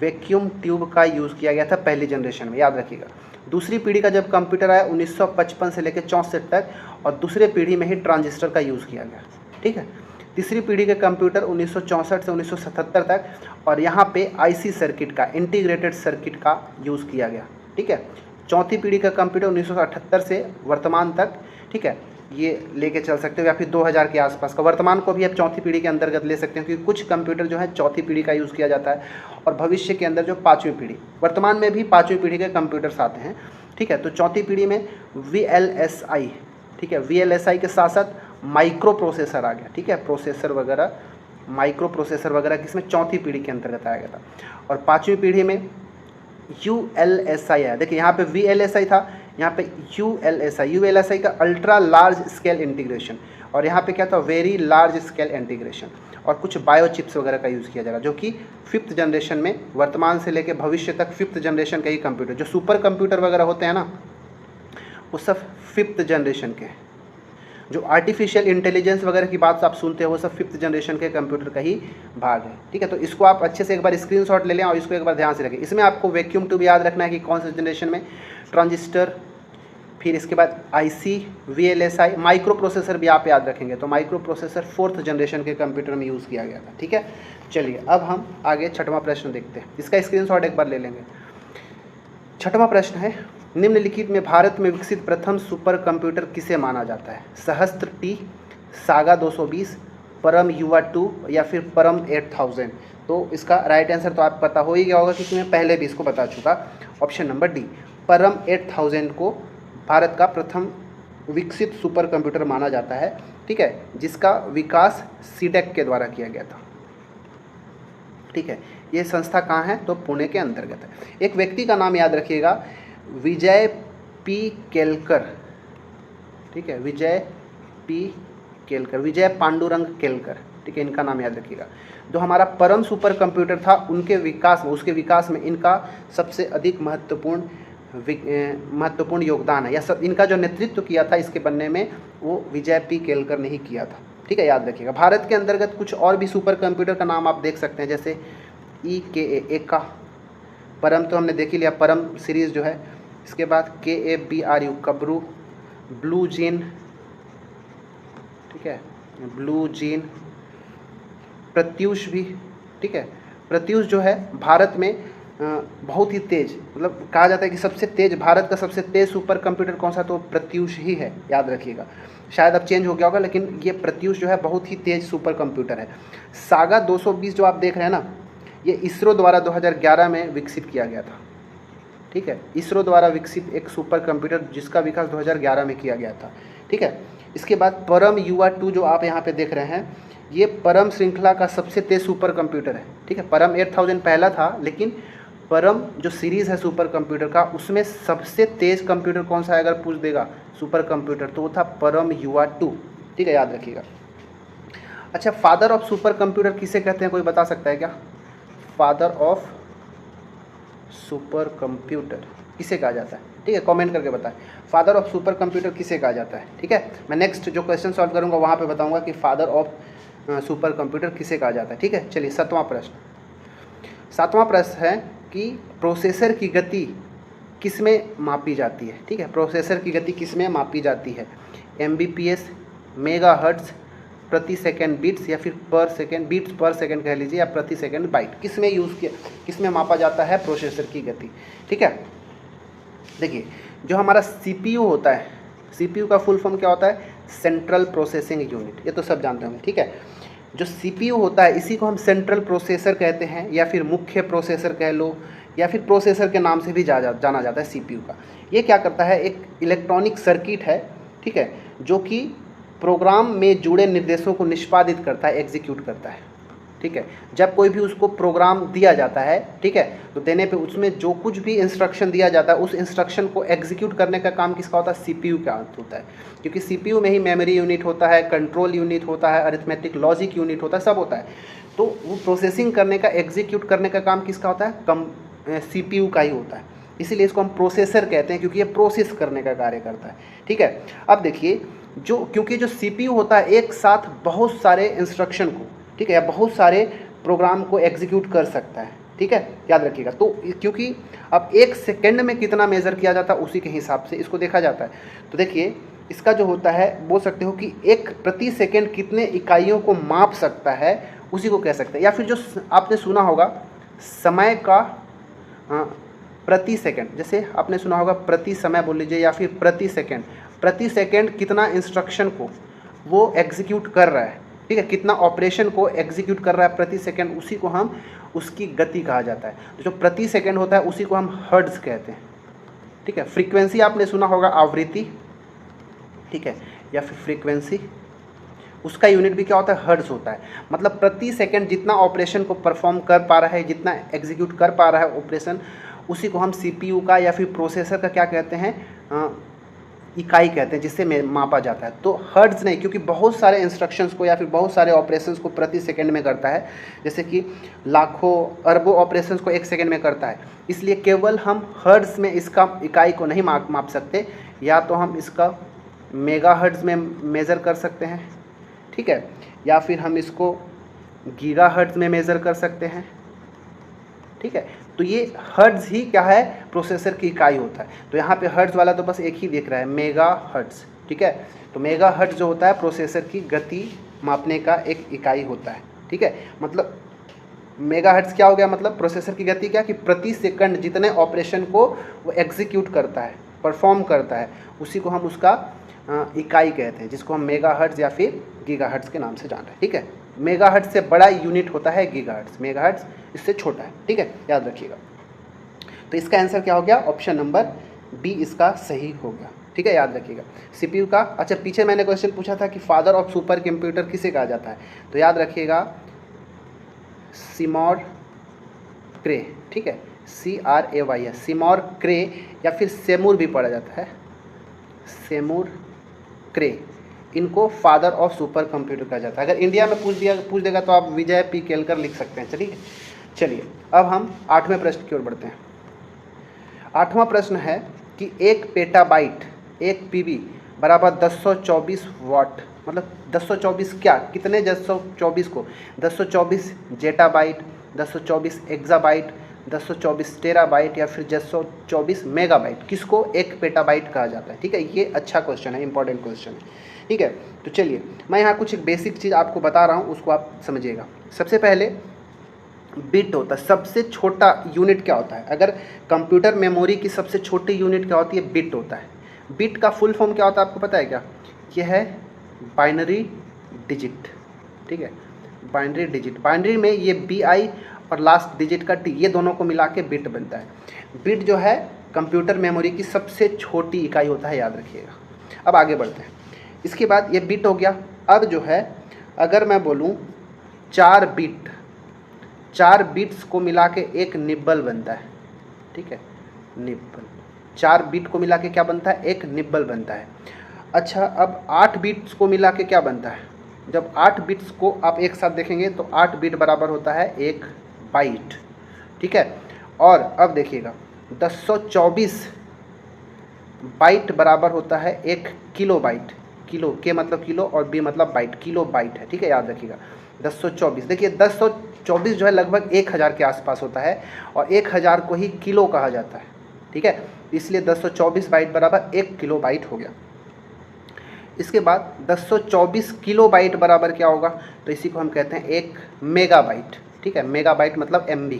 वैक्यूम ट्यूब का यूज़ किया गया था पहली जनरेशन में, याद रखिएगा। दूसरी पीढ़ी का जब कंप्यूटर आया 1955 से लेकर 64 तक, और दूसरे पीढ़ी में ही ट्रांजिस्टर का यूज़ किया गया। ठीक है, तीसरी पीढ़ी के कंप्यूटर 1964 से 1977 तक, और यहाँ पे IC सर्किट का, इंटीग्रेटेड सर्किट का यूज़ किया गया। ठीक है, चौथी पीढ़ी का कंप्यूटर 1978 से वर्तमान तक, ठीक है, ये लेके चल सकते हो, या फिर 2000 के आसपास का। वर्तमान को भी आप चौथी पीढ़ी के अंतर्गत ले सकते हैं, क्योंकि कुछ कंप्यूटर जो है चौथी पीढ़ी का यूज़ किया जाता है, और भविष्य के अंदर जो पाँचवीं पीढ़ी, वर्तमान में भी पाँचवीं पीढ़ी के कंप्यूटर्स आते हैं। ठीक है, तो चौथी पीढ़ी में VLSI, ठीक है, VLSI के साथ साथ माइक्रो प्रोसेसर आ गया। ठीक है, प्रोसेसर वगैरह, माइक्रो प्रोसेसर वगैरह किसमें? चौथी पीढ़ी के अंतर्गत आया गया था। और पाँचवीं पीढ़ी में ULSI आया। देखिए यहाँ पे VLSI था, यहाँ पे ULSI का अल्ट्रा लार्ज स्केल इंटीग्रेशन, और यहाँ पे क्या था? Very large scale integration. और कुछ बायो चिप्स वगैरह का यूज़ किया जाएगा, जो कि 5th जनरेशन में, वर्तमान से लेकर भविष्य तक 5th जनरेशन के ही कंप्यूटर, जो सुपर कंप्यूटर वगैरह होते हैं ना, वो सब 5th जनरेशन के। जो आर्टिफिशियल इंटेलिजेंस वगैरह की बात आप सुनते हो, वो सब 5th जनरेशन के कंप्यूटर का ही भाग है। ठीक है, तो इसको आप अच्छे से एक बार स्क्रीनशॉट ले लें और इसको एक बार ध्यान से रखें। इसमें आपको वैक्यूम ट्यूब याद रखना है कि कौन से जनरेशन में, ट्रांजिस्टर, फिर इसके बाद IC, VLSI, माइक्रो प्रोसेसर भी आप याद रखेंगे। तो माइक्रो प्रोसेसर 4th जनरेशन के कंप्यूटर में यूज़ किया गया था। ठीक है, चलिए अब हम आगे छठवां प्रश्न देखते हैं, इसका स्क्रीनशॉट एक बार ले लेंगे। छठवां प्रश्न है, निम्नलिखित में भारत में विकसित प्रथम सुपर कंप्यूटर किसे माना जाता है? सहस्त्र T, सागा 220, परम युवा 2 या फिर परम 8000? तो इसका राइट आंसर तो आप पता हो ही गया होगा, क्योंकि मैं पहले भी इसको बता चुका। ऑप्शन नंबर डी, परम 8000 को भारत का प्रथम विकसित सुपर कंप्यूटर माना जाता है। ठीक है, जिसका विकास सीडेक के द्वारा किया गया था। ठीक है, ये संस्था कहाँ है? तो पुणे के अंतर्गत है। एक व्यक्ति का नाम याद रखिएगा, विजय P केलकर। ठीक है, विजय P केलकर, विजय पांडुरंग केलकर। ठीक है, इनका नाम याद रखिएगा। जो हमारा परम सुपर कंप्यूटर था, उनके विकास में, उसके विकास में इनका सबसे अधिक महत्वपूर्ण योगदान है, या सब इनका जो नेतृत्व किया था इसके बनने में, वो विजय P केलकर ने ही किया था। ठीक है, याद रखिएगा। भारत के अंतर्गत कुछ और भी सुपर कंप्यूटर का नाम आप देख सकते हैं, जैसे EKA, एका, परम तो हमने देख ही लिया, परम सीरीज़ जो है। इसके बाद KABRU, कबरू, ब्लू जीन, ठीक है, ब्लू जीन, प्रत्यूष भी, ठीक है, प्रत्यूष जो है भारत में बहुत ही तेज, मतलब कहा जाता है कि सबसे तेज, भारत का सबसे तेज सुपर कंप्यूटर कौन सा, तो प्रत्यूष ही है, याद रखिएगा। शायद अब चेंज हो गया होगा, लेकिन ये प्रत्यूष जो है बहुत ही तेज सुपर कंप्यूटर है। सागा 220 जो आप देख रहे हैं ना, ये इसरो द्वारा 2011 में विकसित किया गया था। ठीक है, इसरो द्वारा विकसित एक सुपर कंप्यूटर जिसका विकास 2011 में किया गया था। ठीक है, इसके बाद परम युवा 2 जो आप यहाँ पे देख रहे हैं, ये परम श्रृंखला का सबसे तेज सुपर कंप्यूटर है। ठीक है, परम 8000 पहला था, लेकिन परम जो सीरीज़ है सुपर कंप्यूटर का, उसमें सबसे तेज़ कंप्यूटर कौन सा है अगर पूछ देगा सुपर कंप्यूटर, तो वो था परम युवा 2। ठीक है, याद रखिएगा। अच्छा, फादर ऑफ सुपर कंप्यूटर किसे कहते हैं, कोई बता सकता है क्या? फादर ऑफ सुपर कंप्यूटर किसे कहा जाता है? ठीक है, कमेंट करके बताएं, फादर ऑफ सुपर कंप्यूटर किसे कहा जाता है। ठीक है, मैं नेक्स्ट जो क्वेश्चन सॉल्व करूंगा वहाँ पे बताऊंगा कि फादर ऑफ सुपर कंप्यूटर किसे कहा जाता है। ठीक है, चलिए 7वां प्रश्न है कि प्रोसेसर की गति किसमें मापी जाती है। ठीक है, प्रोसेसर की गति किसमें मापी जाती है? MBPS, मेगाहर्ट्ज, प्रति सेकंड बिट्स, या फिर पर सेकंड, बिट्स पर सेकंड कह लीजिए, या प्रति सेकंड बाइट, किसमें यूज़ किया, किसमें मापा जाता है प्रोसेसर की गति। ठीक है, देखिए जो हमारा CPU होता है, CPU का फुल फॉर्म क्या होता है? सेंट्रल प्रोसेसिंग यूनिट, ये तो सब जानते होंगे। ठीक है, जो CPU होता है इसी को हम सेंट्रल प्रोसेसर कहते हैं, या फिर मुख्य प्रोसेसर कह लो, या फिर प्रोसेसर के नाम से भी जाना जाता है CPU का। ये क्या करता है? एक इलेक्ट्रॉनिक सर्किट है, ठीक है, जो कि प्रोग्राम में जुड़े निर्देशों को निष्पादित करता है, एग्जीक्यूट करता है। ठीक है, जब कोई भी उसको प्रोग्राम दिया जाता है, ठीक है, तो देने पे उसमें जो कुछ भी इंस्ट्रक्शन दिया जाता है, उस इंस्ट्रक्शन को एग्जीक्यूट करने का काम किसका होता है? CPU का होता है, क्योंकि CPU में ही मेमोरी यूनिट होता है, कंट्रोल यूनिट होता है, अरिथमेटिक लॉजिक यूनिट होता है, सब होता है। तो वो प्रोसेसिंग करने का, एग्जीक्यूट करने का काम किसका होता है? CPU का ही होता है। इसीलिए इसको हम प्रोसेसर कहते हैं, क्योंकि ये प्रोसेस करने का कार्य करता है। ठीक है, अब देखिए क्योंकि जो CPU होता है एक साथ बहुत सारे इंस्ट्रक्शन को, ठीक है, या बहुत सारे प्रोग्राम को एग्जीक्यूट कर सकता है। ठीक है, याद रखिएगा। तो क्योंकि अब 1 सेकेंड में कितना मेज़र किया जाता है उसी के हिसाब से इसको देखा जाता है। तो देखिए इसका जो होता है, बोल सकते हो कि 1 प्रति सेकेंड कितने इकाइयों को माप सकता है, उसी को कह सकते हैं। या फिर जो आपने सुना होगा समय का प्रति सेकेंड, जैसे आपने सुना होगा प्रति समय बोल लीजिए, या फिर प्रति सेकेंड कितना इंस्ट्रक्शन को वो एग्जीक्यूट कर रहा है। ठीक है, कितना ऑपरेशन को एग्जीक्यूट कर रहा है प्रति सेकंड, उसी को हम उसकी गति कहा जाता है। तो जो प्रति सेकंड होता है उसी को हम हर्ट्ज कहते हैं। ठीक है, फ्रीक्वेंसी आपने सुना होगा आवृत्ति, ठीक है, या फिर फ्रीक्वेंसी, उसका यूनिट भी क्या होता है? हर्ट्ज होता है। मतलब प्रति सेकंड जितना ऑपरेशन को परफॉर्म कर पा रहा है, जितना एग्जीक्यूट कर पा रहा है ऑपरेशन, उसी को हम CPU का या फिर प्रोसेसर का क्या कहते हैं? इकाई कहते हैं, जिससे मापा जाता है। तो हर्ट्ज नहीं, क्योंकि बहुत सारे इंस्ट्रक्शंस को या फिर बहुत सारे ऑपरेशंस को प्रति सेकंड में करता है, जैसे कि लाखों अरबों ऑपरेशंस को 1 सेकंड में करता है। इसलिए केवल हम हर्ट्ज में इसका इकाई को नहीं माप सकते, या तो हम इसका मेगाहर्ट्ज में मेज़र कर सकते हैं, ठीक है, या फिर हम इसको गीगाहर्ट्ज में मेज़र कर सकते हैं। ठीक है, तो ये हर्ट्ज ही क्या है? प्रोसेसर की इकाई होता है। तो यहाँ पे हर्ट्ज वाला तो बस एक ही दिख रहा है, मेगाहर्ट्ज। ठीक है, तो मेगाहर्ट्ज जो होता है प्रोसेसर की गति मापने का एक इकाई होता है। ठीक है, मतलब मेगाहर्ट्ज क्या हो गया? मतलब प्रोसेसर की गति क्या, कि प्रति सेकंड जितने ऑपरेशन को वो एग्जीक्यूट करता है, परफॉर्म करता है, उसी को हम उसका इकाई कहते हैं, जिसको हम मेगाहर्ट्ज या फिर गीगाहर्ट्ज के नाम से जान रहे हैं। ठीक है, मेगाहर्ट्ज से बड़ा यूनिट होता है गीगाहर्ट्ज, मेगाहर्ट्ज इससे छोटा है। ठीक है, याद रखिएगा। तो इसका आंसर क्या हो गया? ऑप्शन नंबर बी इसका सही हो गया। ठीक है, याद रखिएगा। CPU का, अच्छा पीछे मैंने क्वेश्चन पूछा था कि फादर ऑफ सुपर कंप्यूटर किसे कहा जाता है, तो याद रखिएगा सिमोर क्रे। ठीक है, CRAY, सिमोर क्रे, या फिर सेमूर भी पढ़ा जाता है, सेमूर क्रे, इनको फादर ऑफ सुपर कंप्यूटर कहा जाता है। अगर इंडिया में पूछ देगा तो आप विजय P केलकर लिख सकते हैं। चलिए अब हम 8वें प्रश्न की ओर बढ़ते हैं। 8वां प्रश्न है कि 1 पेटाबाइट, 1 PB बराबर 1024 वाट, मतलब 1024 क्या, कितने 1024 को? 1024 जेटाबाइट, 1024 एक्साबाइट, 1024 टेराबाइट, या फिर 1024 मेगाबाइट, किसको 1 पेटाबाइट कहा जाता है? ठीक है, ये अच्छा क्वेश्चन है, इंपॉर्टेंट क्वेश्चन है। ठीक है, तो चलिए मैं यहाँ कुछ एक बेसिक चीज़ आपको बता रहा हूँ, उसको आप समझिएगा। सबसे पहले बिट होता है। सबसे छोटा यूनिट क्या होता है? अगर कंप्यूटर मेमोरी की सबसे छोटी यूनिट क्या होती है? बिट होता है। बिट का फुल फॉर्म क्या होता है आपको पता है क्या? यह है बाइनरी डिजिट, ठीक है, बाइनरी डिजिट। बाइनरी में ये BI और लास्ट डिजिट का T, ये दोनों को मिला के बिट बनता है। बिट जो है कंप्यूटर मेमोरी की सबसे छोटी इकाई होता है, याद रखिएगा। अब आगे बढ़ते हैं। इसके बाद ये बिट हो गया। अब जो है अगर मैं बोलूँ 4 बिट, 4 बिट्स को मिला के एक निब्बल बनता है, ठीक है, निब्बल। 4 बिट को मिला के क्या बनता है? एक निब्बल बनता है। अच्छा, अब 8 बिट्स को मिला के क्या बनता है? जब 8 बिट्स को आप एक साथ देखेंगे तो 8 बिट बराबर होता है 1 बाइट, ठीक है। और अब देखिएगा 1024 बाइट बराबर होता है 1 किलो बाइट। किलो के मतलब किलो और बी मतलब बाइट, किलो बाइट है, ठीक है, याद रखिएगा। 1024, देखिए 1024 जो है लगभग 1000 के आसपास होता है और 1000 को ही किलो कहा जाता है, ठीक है, इसलिए 1024 बाइट बराबर 1 किलो बाइट हो गया। इसके बाद 1024 किलो बाइट बराबर क्या होगा? तो इसी को हम कहते हैं 1 मेगाबाइट, ठीक है, मेगाबाइट मतलब MB,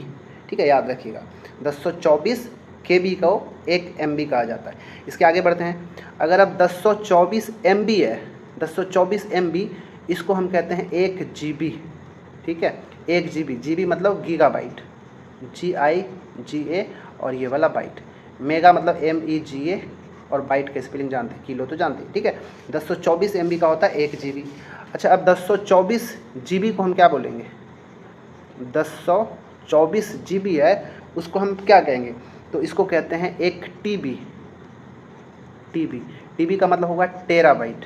ठीक है, याद रखिएगा। 1024 KB को 1 MB कहा जाता है। इसके आगे बढ़ते हैं। अगर अब 1024 MB है, 1024 MB, इसको हम कहते हैं 1 GB, ठीक है, 1 GB, GB मतलब गीगाबाइट, GIGA और ये वाला बाइट। मेगा मतलब MEGA और बाइट का स्पेलिंग जानते हैं, किलो तो जानते हैं, ठीक है। 1024 MB का होता है 1 GB। अच्छा, अब 1024 GB को हम क्या बोलेंगे? 1024 GB है, उसको हम क्या कहेंगे? तो इसको कहते हैं 1 TB। TB का मतलब होगा टेराबाइट,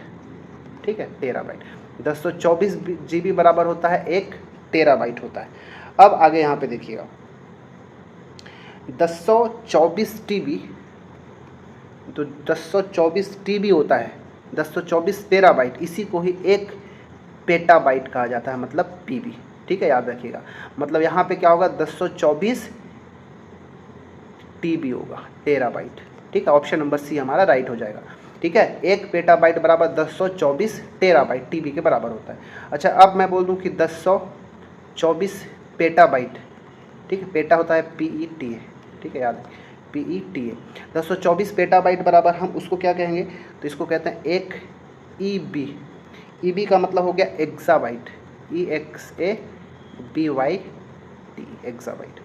ठीक है, टेराबाइट। 1024 GB बराबर होता है 1 टेराबाइट होता है। अब आगे यहाँ पे देखिएगा 1024 TB, तो 1024 TB होता है 1024 टेराबाइट, इसी को ही 1 पेटाबाइट कहा जाता है, मतलब PB, ठीक है, याद रखिएगा। मतलब यहाँ पे क्या होगा? 1024 TB होगा, टेराबाइट, ठीक है। ऑप्शन नंबर C हमारा राइट हो जाएगा, ठीक है। 1 पेटाबाइट बराबर 1024 टेराबाइट TB के बराबर होता है। अच्छा, अब मैं बोल दूँ कि 1024 पेटाबाइट, ठीक है, पेटा होता है PETA, ठीक है, याद है, PETA। 1024 पेटाबाइट बराबर हम उसको क्या कहेंगे? तो इसको कहते हैं 1 EB। EB का मतलब हो गया एक्साबाइट, EXABYT, एक्साबाइट।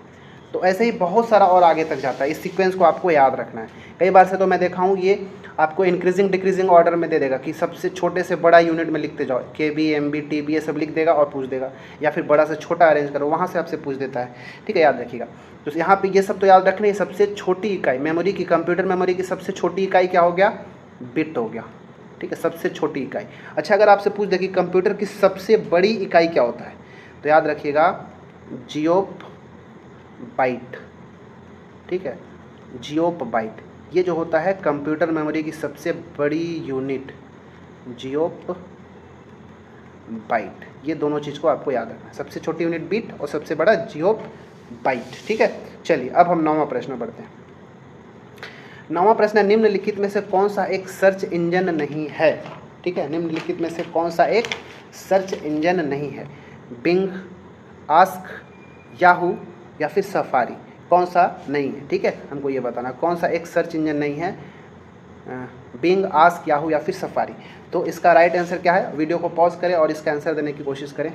तो ऐसे ही बहुत सारा और आगे तक जाता है। इस सीक्वेंस को आपको याद रखना है। कई बार से तो मैं देखा हूँ ये आपको इंक्रीजिंग डिक्रीजिंग ऑर्डर में दे देगा कि सबसे छोटे से बड़ा यूनिट में लिखते जाओ, KB MB TB ये सब लिख देगा और पूछ देगा, या फिर बड़ा से छोटा अरेंज करो, वहाँ से आपसे पूछ देता है, ठीक है, याद रखिएगा। तो यहाँ पे ये सब तो याद रखना है। सबसे छोटी इकाई मेमोरी की, कंप्यूटर मेमोरी की सबसे छोटी इकाई क्या हो गया? बिट हो गया, ठीक है, सबसे छोटी इकाई। अच्छा, अगर आपसे पूछ दे कि कंप्यूटर की सबसे बड़ी इकाई क्या होता है, तो याद रखिएगा जियोप बाइट, ठीक है, जियोप बाइट। ये जो होता है कंप्यूटर मेमोरी की सबसे बड़ी यूनिट, जियोप बाइट। ये दोनों चीज़ को आपको याद रखना है, सबसे छोटी यूनिट बिट और सबसे बड़ा जियोप बाइट, ठीक है। चलिए अब हम 9वां प्रश्न पढ़ते हैं। 9वां प्रश्न, निम्नलिखित में से कौन सा एक सर्च इंजन नहीं है? ठीक है, निम्नलिखित में से कौन सा एक सर्च इंजन नहीं है? बिंग, आस्क, याहू या फिर सफारी, कौन सा नहीं है? ठीक है, हमको ये बताना कौन सा एक सर्च इंजन नहीं है, बिंग, आस्क, याहू या फिर सफारी। तो इसका राइट आंसर क्या है? वीडियो को पॉज करें और इसका आंसर देने की कोशिश करें,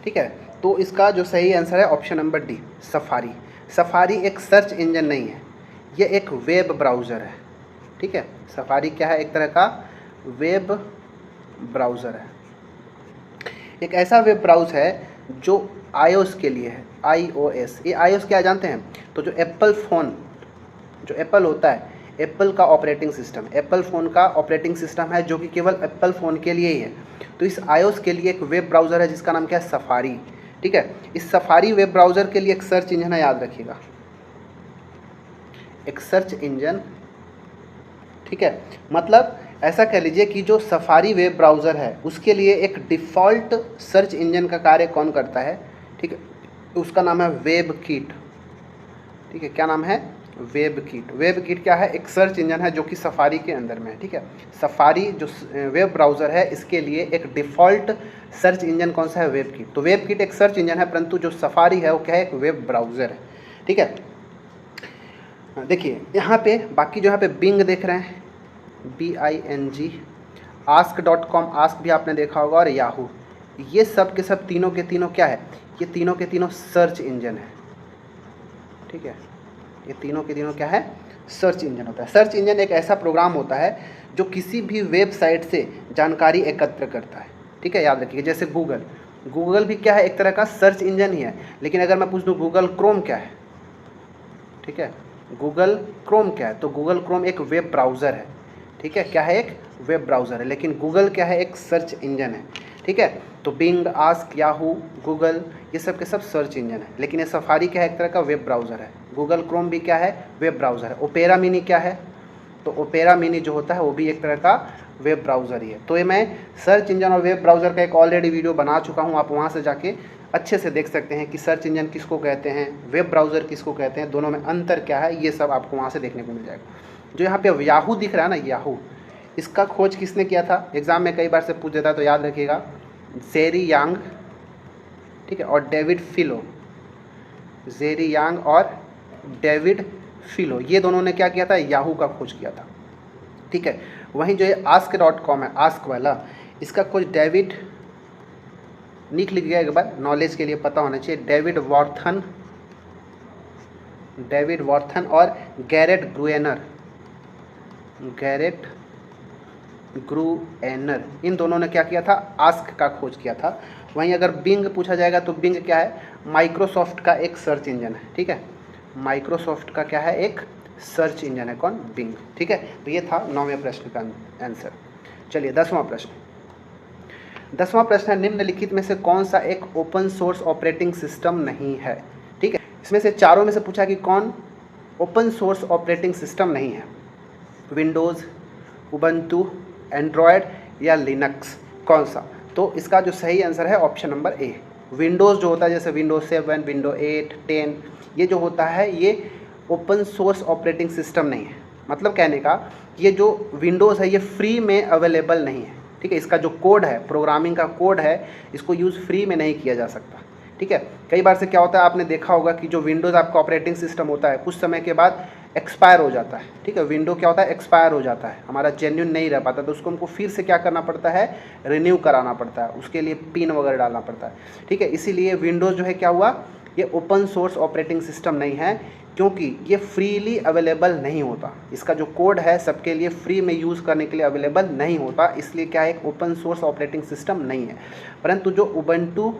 ठीक है। तो इसका जो सही आंसर है option number D, safari. Safari एक सर्च इंजन नहीं है, ये एक वेब ब्राउज़र है, ठीक है। सफारी क्या है? एक तरह का वेब ब्राउज़र है, एक ऐसा वेब ब्राउज़ है जो iOS के लिए है, iOS। ये iOS क्या जानते हैं? तो जो एप्पल फ़ोन, जो एप्पल होता है, एप्पल का ऑपरेटिंग सिस्टम, एप्पल फ़ोन का ऑपरेटिंग सिस्टम है जो कि केवल एप्पल फ़ोन के लिए ही है। तो इस iOS के लिए एक वेब ब्राउज़र है जिसका नाम क्या है? सफारी, ठीक है। इस सफारी वेब ब्राउज़र के लिए एक सर्च इंजन है, याद रखिएगा, एक सर्च इंजन, ठीक है। मतलब ऐसा कह लीजिए कि जो सफारी वेब ब्राउज़र है उसके लिए एक डिफ़ॉल्ट सर्च इंजन का कार्य कौन करता है? ठीक है, उसका नाम है वेब किट, ठीक है। क्या नाम है? Web kit. वेब किट क्या है? एक सर्च इंजन है जो कि सफारी के अंदर में है, ठीक है। सफारी जो वेब ब्राउज़र है इसके लिए एक डिफ़ॉल्ट सर्च इंजन कौन सा है? Web kit. तो वेब किट एक सर्च इंजन है, परंतु जो सफारी है वो क्या है? एक वेब ब्राउज़र है, ठीक है। देखिए यहाँ पे बाकी जो यहाँ पे बिंग देख रहे हैं, BING, ask.com, आस्क भी आपने देखा होगा, और याहू, ये सब के सब तीनों के तीनों क्या है? ये तीनों के तीनों सर्च इंजन है, ठीक है। ये तीनों के तीनों क्या है? सर्च इंजन होता है। सर्च इंजन एक ऐसा प्रोग्राम होता है जो किसी भी वेबसाइट से जानकारी एकत्र करता है, ठीक है, याद रखिए। जैसे गूगल, गूगल भी क्या है? एक तरह का सर्च इंजन ही है। लेकिन अगर मैं पूछ दूँ गूगल क्रोम क्या है, ठीक है, गूगल क्रोम क्या है? तो गूगल क्रोम एक वेब ब्राउज़र है, ठीक है। क्या है? एक वेब ब्राउज़र है। लेकिन गूगल क्या है? एक सर्च इंजन है, ठीक है। तो बिंग, आस्क, याहू, गूगल, ये सब के सब सर्च इंजन है। लेकिन ये सफारी क्या है? एक तरह का वेब ब्राउज़र है। गूगल क्रोम भी क्या है? वेब ब्राउज़र है। ओपेरा मिनी क्या है? तो ओपेरा मिनी जो होता है वो भी एक तरह का वेब ब्राउज़र ही है। तो ये मैं सर्च इंजन और वेब ब्राउज़र का एक ऑलरेडी वीडियो बना चुका हूँ, आप वहाँ से जाके अच्छे से देख सकते हैं कि सर्च इंजन किसको कहते हैं, वेब ब्राउज़र किसको कहते हैं, दोनों में अंतर क्या है, ये सब आपको वहाँ से देखने को मिल जाएगा। जो यहाँ पे याहू दिख रहा है ना, याहू, इसका खोज किसने किया था? एग्ज़ाम में कई बार से पूछ देता है, तो याद रखिएगा, जेरी यांग, ठीक है, और डेविड फिलो। जेरी यांग और डेविड फिलो, ये दोनों ने क्या किया था? याहू का खोज किया था, ठीक है। वहीं जो ये ask.com है, आस्क वाला, इसका खोज डेविड, लिख गया एक बार, नॉलेज के लिए पता होना चाहिए, डेविड वॉर्थन और गैरेट ग्रूएनर, इन दोनों ने क्या किया था? आस्क का खोज किया था। वहीं अगर बिंग पूछा जाएगा तो बिंग क्या है? माइक्रोसॉफ्ट का एक सर्च इंजन है, ठीक है। माइक्रोसॉफ्ट का क्या है? एक सर्च इंजन है। कौन? बिंग, ठीक है। तो ये था 9वें प्रश्न का आंसर। चलिए 10वां प्रश्न। 10वां प्रश्न है, निम्नलिखित में से कौन सा एक ओपन सोर्स ऑपरेटिंग सिस्टम नहीं है, ठीक है। इसमें से चारों में से पूछा कि कौन ओपन सोर्स ऑपरेटिंग सिस्टम नहीं है? विंडोज़, उबंटू, एंड्रॉयड या लिनक्स, कौन सा? तो इसका जो सही आंसर है ऑप्शन नंबर ए, विंडोज़ जो होता है, जैसे विंडोज 7, विंडो 8, 10, ये जो होता है ये ओपन सोर्स ऑपरेटिंग सिस्टम नहीं है। मतलब कहने का, ये जो विंडोज़ है ये फ्री में अवेलेबल नहीं है, ठीक है। इसका जो कोड है, प्रोग्रामिंग का कोड है, इसको यूज़ फ्री में नहीं किया जा सकता, ठीक है। कई बार से क्या होता है, आपने देखा होगा कि जो विंडोज़ आपका ऑपरेटिंग सिस्टम होता है कुछ समय के बाद एक्सपायर हो जाता है, ठीक है। विंडो क्या होता है? एक्सपायर हो जाता है, हमारा जेन्युइन नहीं रह पाता, तो उसको हमको फिर से क्या करना पड़ता है? रिन्यू कराना पड़ता है, उसके लिए पिन वगैरह डालना पड़ता है, ठीक है। इसीलिए विंडोज़ जो है क्या हुआ, ये ओपन सोर्स ऑपरेटिंग सिस्टम नहीं है, क्योंकि ये फ्रीली अवेलेबल नहीं होता। इसका जो कोड है सबके लिए फ्री में यूज़ करने के लिए अवेलेबल नहीं होता, इसलिए क्या है? एक ओपन सोर्स ऑपरेटिंग सिस्टम नहीं है। परंतु जो उबंटू,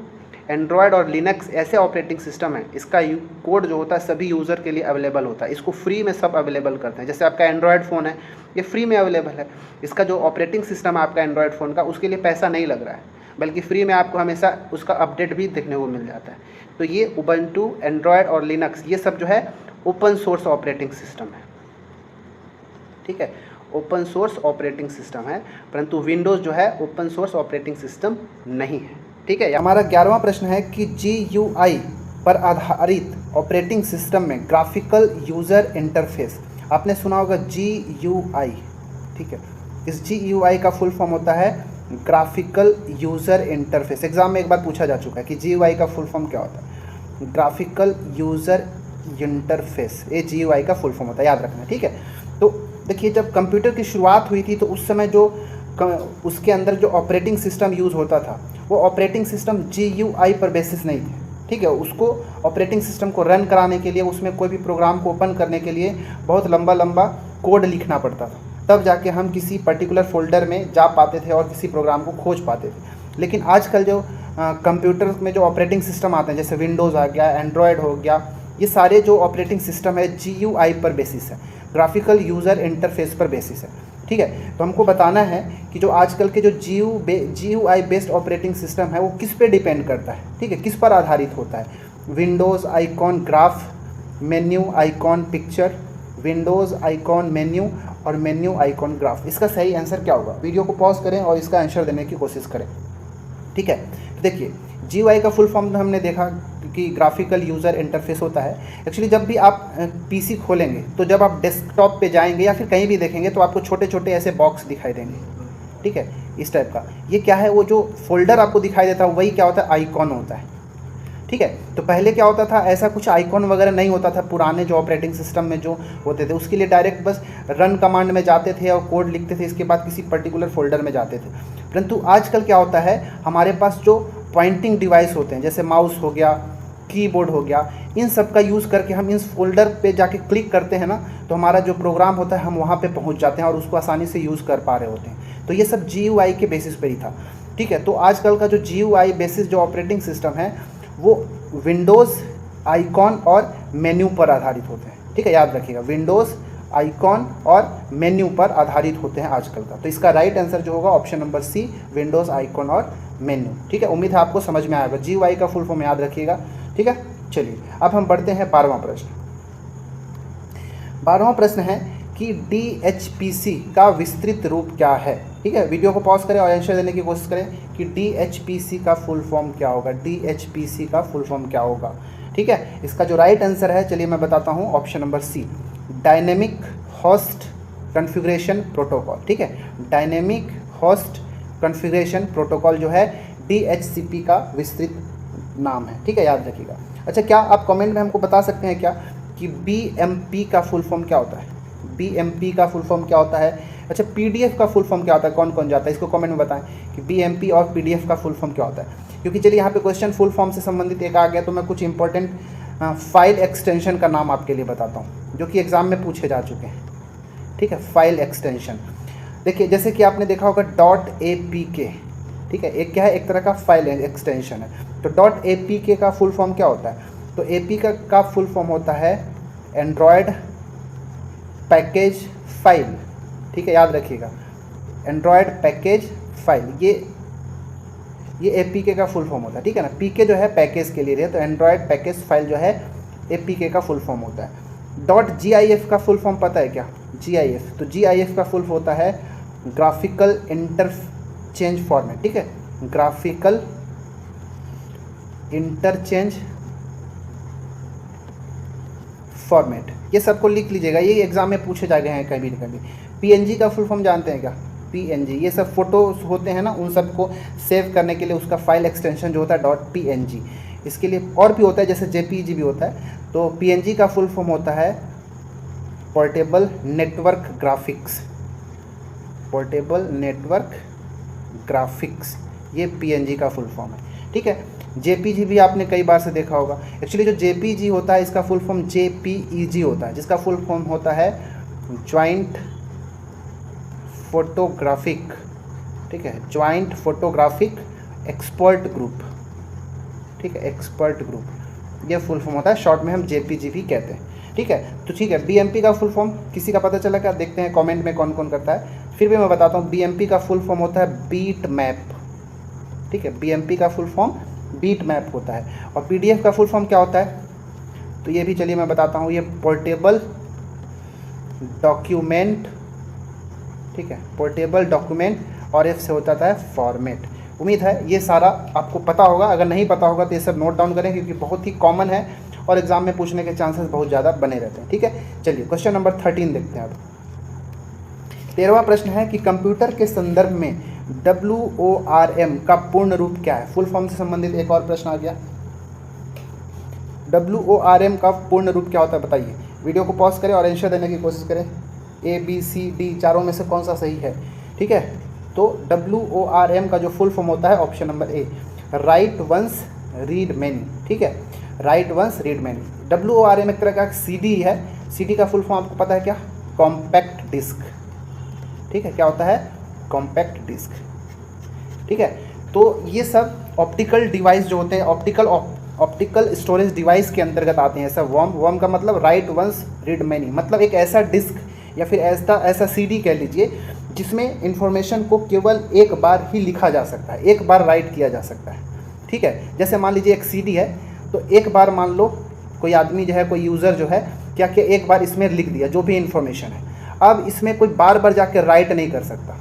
एंड्रॉयड और लिनक्स ऐसे ऑपरेटिंग सिस्टम है, इसका कोड जो होता है सभी यूज़र के लिए अवेलेबल होता है, इसको फ्री में सब अवेलेबल करते हैं। जैसे आपका एंड्रॉयड फ़ोन है, ये फ्री में अवेलेबल है। इसका जो ऑपरेटिंग सिस्टम है आपका एंड्रॉयड फ़ोन का, उसके लिए पैसा नहीं लग रहा है, बल्कि फ्री में आपको हमेशा उसका अपडेट भी देखने को मिल जाता है। तो ये उबंटू, एंड्रॉयड और लिनक्स, ये सब जो है ओपन सोर्स ऑपरेटिंग सिस्टम है, ठीक है, ओपन सोर्स ऑपरेटिंग सिस्टम है। परंतु विंडोज़ जो है ओपन सोर्स ऑपरेटिंग सिस्टम नहीं है, ठीक है। हमारा 11वां प्रश्न है कि GUI पर आधारित ऑपरेटिंग सिस्टम में ग्राफिकल यूज़र इंटरफेस, आपने सुना होगा GUI, ठीक है। इस GUI का फुल फॉर्म होता है ग्राफिकल यूज़र इंटरफेस। एग्जाम में एक बार पूछा जा चुका है कि GUI का फुल फॉर्म क्या होता है? ग्राफिकल यूज़र इंटरफेस, ये GUI का फुल फॉर्म होता है, याद रखना, ठीक है। तो देखिए, जब कंप्यूटर की शुरुआत हुई थी तो उस समय जो उसके अंदर जो ऑपरेटिंग सिस्टम यूज़ होता था वो ऑपरेटिंग सिस्टम GUI पर बेसिस नहीं थे, ठीक है। उसको ऑपरेटिंग सिस्टम को रन कराने के लिए, उसमें कोई भी प्रोग्राम को ओपन करने के लिए बहुत लंबा लंबा कोड लिखना पड़ता था, तब जाके हम किसी पर्टिकुलर फोल्डर में जा पाते थे और किसी प्रोग्राम को खोज पाते थे। लेकिन आजकल जो कंप्यूटर में जो ऑपरेटिंग सिस्टम आते हैं, जैसे विंडोज़ आ गया, एंड्रॉयड हो गया, ये सारे जो ऑपरेटिंग सिस्टम है GUI पर बेसिस है, ग्राफिकल यूज़र इंटरफेस पर बेसिस है, ठीक है। तो हमको बताना है कि जो आजकल के जो GUI बेस्ड ऑपरेटिंग सिस्टम है वो किस पे डिपेंड करता है, ठीक है, किस पर आधारित होता है? Windows icon graph, menu icon picture, Windows icon menu और मेन्यू आइकॉन ग्राफ। इसका सही आंसर क्या होगा? वीडियो को पॉज करें और इसका आंसर देने की कोशिश करें, ठीक है। तो देखिए, GUI का फुल फॉर्म हमने देखा कि ग्राफिकल यूज़र इंटरफेस होता है। एक्चुअली जब भी आप पीसी खोलेंगे तो जब आप डेस्कटॉप पे जाएंगे या फिर कहीं भी देखेंगे तो आपको छोटे छोटे ऐसे बॉक्स दिखाई देंगे, ठीक है, इस टाइप का। ये क्या है, वो जो फोल्डर आपको दिखाई देता है वही क्या होता है, आइकॉन होता है, ठीक है। तो पहले क्या होता था, ऐसा कुछ आइकॉन वगैरह नहीं होता था पुराने जो ऑपरेटिंग सिस्टम में जो होते थे। उसके लिए डायरेक्ट बस रन कमांड में जाते थे और कोड लिखते थे, इसके बाद किसी पर्टिकुलर फोल्डर में जाते थे। परंतु आजकल क्या होता है, हमारे पास जो पॉइंटिंग डिवाइस होते हैं, जैसे माउस हो गया, कीबोर्ड हो गया, इन सब का यूज़ करके हम इस फोल्डर पे जाके क्लिक करते हैं ना, तो हमारा जो प्रोग्राम होता है हम वहाँ पे पहुँच जाते हैं और उसको आसानी से यूज़ कर पा रहे होते हैं। तो ये सब GUI के बेसिस पर ही था, ठीक है। तो आजकल का जो GUI बेसिस जो ऑपरेटिंग सिस्टम है वो विंडोज़ आइकॉन और मेन्यू पर आधारित होते हैं, ठीक है, याद रखिएगा, विंडोज़ आइकॉन और मेन्यू पर आधारित होते हैं आजकल का। तो इसका राइट आंसर जो होगा option number C, windows icon और मेन्यू, ठीक है। उम्मीद है आपको समझ में आएगा। GUI का फुल फॉर्म याद रखिएगा, ठीक है। चलिए अब हम बढ़ते हैं 12वां प्रश्न। 12वां प्रश्न है कि DHPC का विस्तृत रूप क्या है, ठीक है। वीडियो को पॉज करें और आंसर देने की कोशिश करें कि DHPC का फुल फॉर्म क्या होगा, DHPC का फुल फॉर्म क्या होगा, ठीक है। इसका जो राइट आंसर है, चलिए मैं बताता हूँ, option number C, dynamic host configuration protocol, ठीक है। डायनेमिक होस्ट कॉन्फ़िगरेशन प्रोटोकॉल जो है DHCP का विस्तृत नाम है, ठीक है, याद रखिएगा। अच्छा, क्या आप कमेंट में हमको बता सकते हैं क्या कि BMP का फुल फॉर्म क्या होता है, BMP का फुल फॉर्म क्या होता है। अच्छा, PDF का फुल फॉर्म क्या होता है, कौन कौन जाता है, इसको कमेंट में बताएं कि BMP और PDF का फुल फॉर्म क्या होता है। क्योंकि चलिए यहाँ पे क्वेश्चन फुल फॉर्म से संबंधित एक आ गया, तो मैं कुछ इंपॉर्टेंट फाइल एक्सटेंशन का नाम आपके लिए बताता हूँ जो कि एग्ज़ाम में पूछे जा चुके हैं, ठीक है। फाइल एक्सटेंशन, देखिए जैसे कि आपने देखा होगा .apk, ठीक है, एक क्या है, एक तरह का फाइल एक्सटेंशन है। तो .apk का फुल फॉर्म क्या होता है, तो AP का फुल फॉर्म होता है एंड्रॉयड पैकेज फाइल, ठीक है, याद रखिएगा, एंड्रॉयड पैकेज फाइल, ये APK का फुल फॉर्म होता है, ठीक है ना। PK जो है पैकेज के लिए है, तो एंड्रॉयड पैकेज फाइल जो है APK का फुल फॉर्म होता है। .gif का फुल फॉर्म पता है क्या, GIF, तो GIF का फुल होता है ग्राफिकल इंटरचेंज फॉर्मेट, ठीक है, ग्राफिकल इंटरचेंज फॉर्मेट, ये सबको लिख लीजिएगा, ये एग्जाम में पूछे जा गए हैं कभी न कभी। PNG का फुल फॉर्म जानते हैं क्या, PNG, ये सब फोटोज होते हैं ना, उन सबको सेव करने के लिए उसका फाइल एक्सटेंशन जो होता है .png। इसके लिए और भी होता है, जैसे JPG भी होता है। तो PNG का फुल फॉर्म होता है portable network graphics, portable network graphics, ये PNG का फुल फॉर्म है, ठीक है। JPG भी आपने कई बार से देखा होगा। एक्चुअली जो JPG होता है इसका फुल फॉर्म JPEG होता है, जिसका फुल फॉर्म होता है ज्वाइंट फोटोग्राफिक, ठीक है, ज्वाइंट फोटोग्राफिक एक्सपर्ट ग्रुप, ठीक है, एक्सपर्ट ग्रुप, ये फुल फॉर्म होता है, शॉर्ट में हम JPG भी कहते हैं, ठीक है। तो ठीक है, BMP का फुल फॉर्म किसी का पता चला क्या, देखते हैं कमेंट में कौन कौन करता है। फिर भी मैं बताता हूँ, BMP का फुल फॉर्म होता है बीट मैप, ठीक है, BMP का फुल फॉर्म बीट मैप होता है। और PDF का फुल फॉर्म क्या होता है, तो ये भी चलिए मैं बताता हूँ, ये पोर्टेबल डॉक्यूमेंट, ठीक है, पोर्टेबल डॉक्यूमेंट, और F से होता है फॉर्मेट। उम्मीद है ये सारा आपको पता होगा, अगर नहीं पता होगा तो ये सब नोट डाउन करें, क्योंकि बहुत ही कॉमन है और एग्जाम में पूछने के चांसेस बहुत ज़्यादा बने रहते हैं, ठीक है। चलिए क्वेश्चन नंबर 13 देखते हैं अब। 13वां प्रश्न है कि कंप्यूटर के संदर्भ में WORM का पूर्ण रूप क्या है। फुल फॉर्म से संबंधित एक और प्रश्न आ गया, WORM का पूर्ण रूप क्या होता है बताइए। वीडियो को पॉज करें और आंसर देने की कोशिश करें, ABCD चारों में से कौन सा सही है, ठीक है। तो WORM का जो फुल फॉर्म होता है option number A, right once read many, ठीक है, right once read many. WORM एक तरह का CD है, CD का फुल फॉर्म आपको पता है क्या, कॉम्पैक्ट डिस्क, ठीक है, क्या होता है, कॉम्पैक्ट डिस्क, ठीक है। तो ये सब ऑप्टिकल डिवाइस जो होते हैं, ऑप्टिकल स्टोरेज डिवाइस के अंतर्गत आते हैं। ऐसा वर्म का मतलब राइट वंस रीड मैनी, मतलब एक ऐसा डिस्क या फिर ऐसा CD कह लीजिए जिसमें इंफॉर्मेशन को केवल एक बार ही लिखा जा सकता है, एक बार राइट किया जा सकता है, ठीक है। जैसे मान लीजिए एक CD है, तो एक बार मान लो कोई आदमी जो है, कोई यूज़र जो है क्या कि एक बार इसमें लिख दिया जो भी इन्फॉर्मेशन है, अब इसमें कोई बार बार जाकर राइट नहीं कर सकता।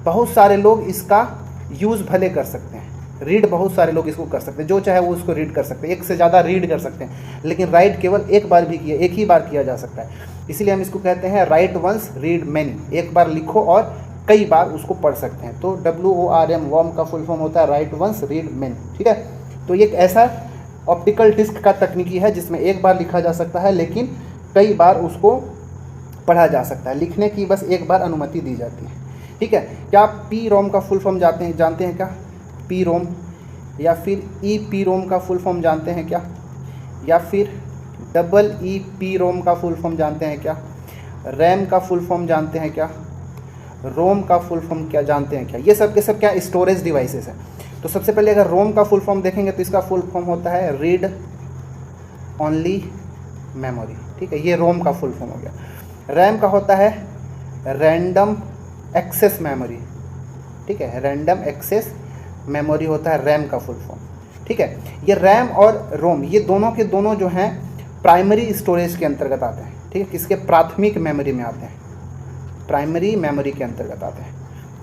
बहुत सारे लोग इसका यूज़ भले कर सकते हैं, रीड बहुत सारे लोग इसको कर सकते हैं, जो चाहे वो उसको रीड कर सकते हैं, एक से ज़्यादा रीड कर सकते हैं, लेकिन राइट केवल एक ही बार किया जा सकता है। इसीलिए हम इसको कहते हैं राइट वंस रीड मैनी, एक बार लिखो और कई बार उसको पढ़ सकते हैं। तो WORM वॉर्म का फुल फॉर्म होता है राइट वंस रीड मैनी, ठीक है। तो ये एक ऐसा ऑप्टिकल डिस्क का तकनीकी है जिसमें एक बार लिखा जा सकता है लेकिन कई बार उसको पढ़ा जा सकता है, लिखने की बस एक बार अनुमति दी जाती है, ठीक है। क्या आप PROM का फुल फॉर्म जानते हैं क्या? PROM या फिर EPROM का फुल फॉर्म जानते हैं क्या? या फिर EEPROM का फुल फॉर्म जानते हैं क्या? रैम का फुल फॉर्म जानते हैं क्या? रोम का फुल फॉर्म क्या जानते हैं क्या? ये सब के सब क्या स्टोरेज डिवाइसेस हैं। तो सबसे पहले अगर रोम का फुल फॉर्म देखेंगे तो इसका फुल फॉर्म होता है रीड ओनली मेमोरी, ठीक है, ये रोम का फुल फॉर्म हो गया। रैम का होता है रैंडम एक्सेस मेमोरी, ठीक है, रैंडम एक्सेस मेमोरी होता है रैम का फुल फॉर्म, ठीक है। ये रैम और रोम ये दोनों के दोनों जो हैं प्राइमरी स्टोरेज के अंतर्गत आते हैं, ठीक है, किसके? प्राथमिक मेमोरी में आते हैं, प्राइमरी मेमोरी के अंतर्गत आते हैं,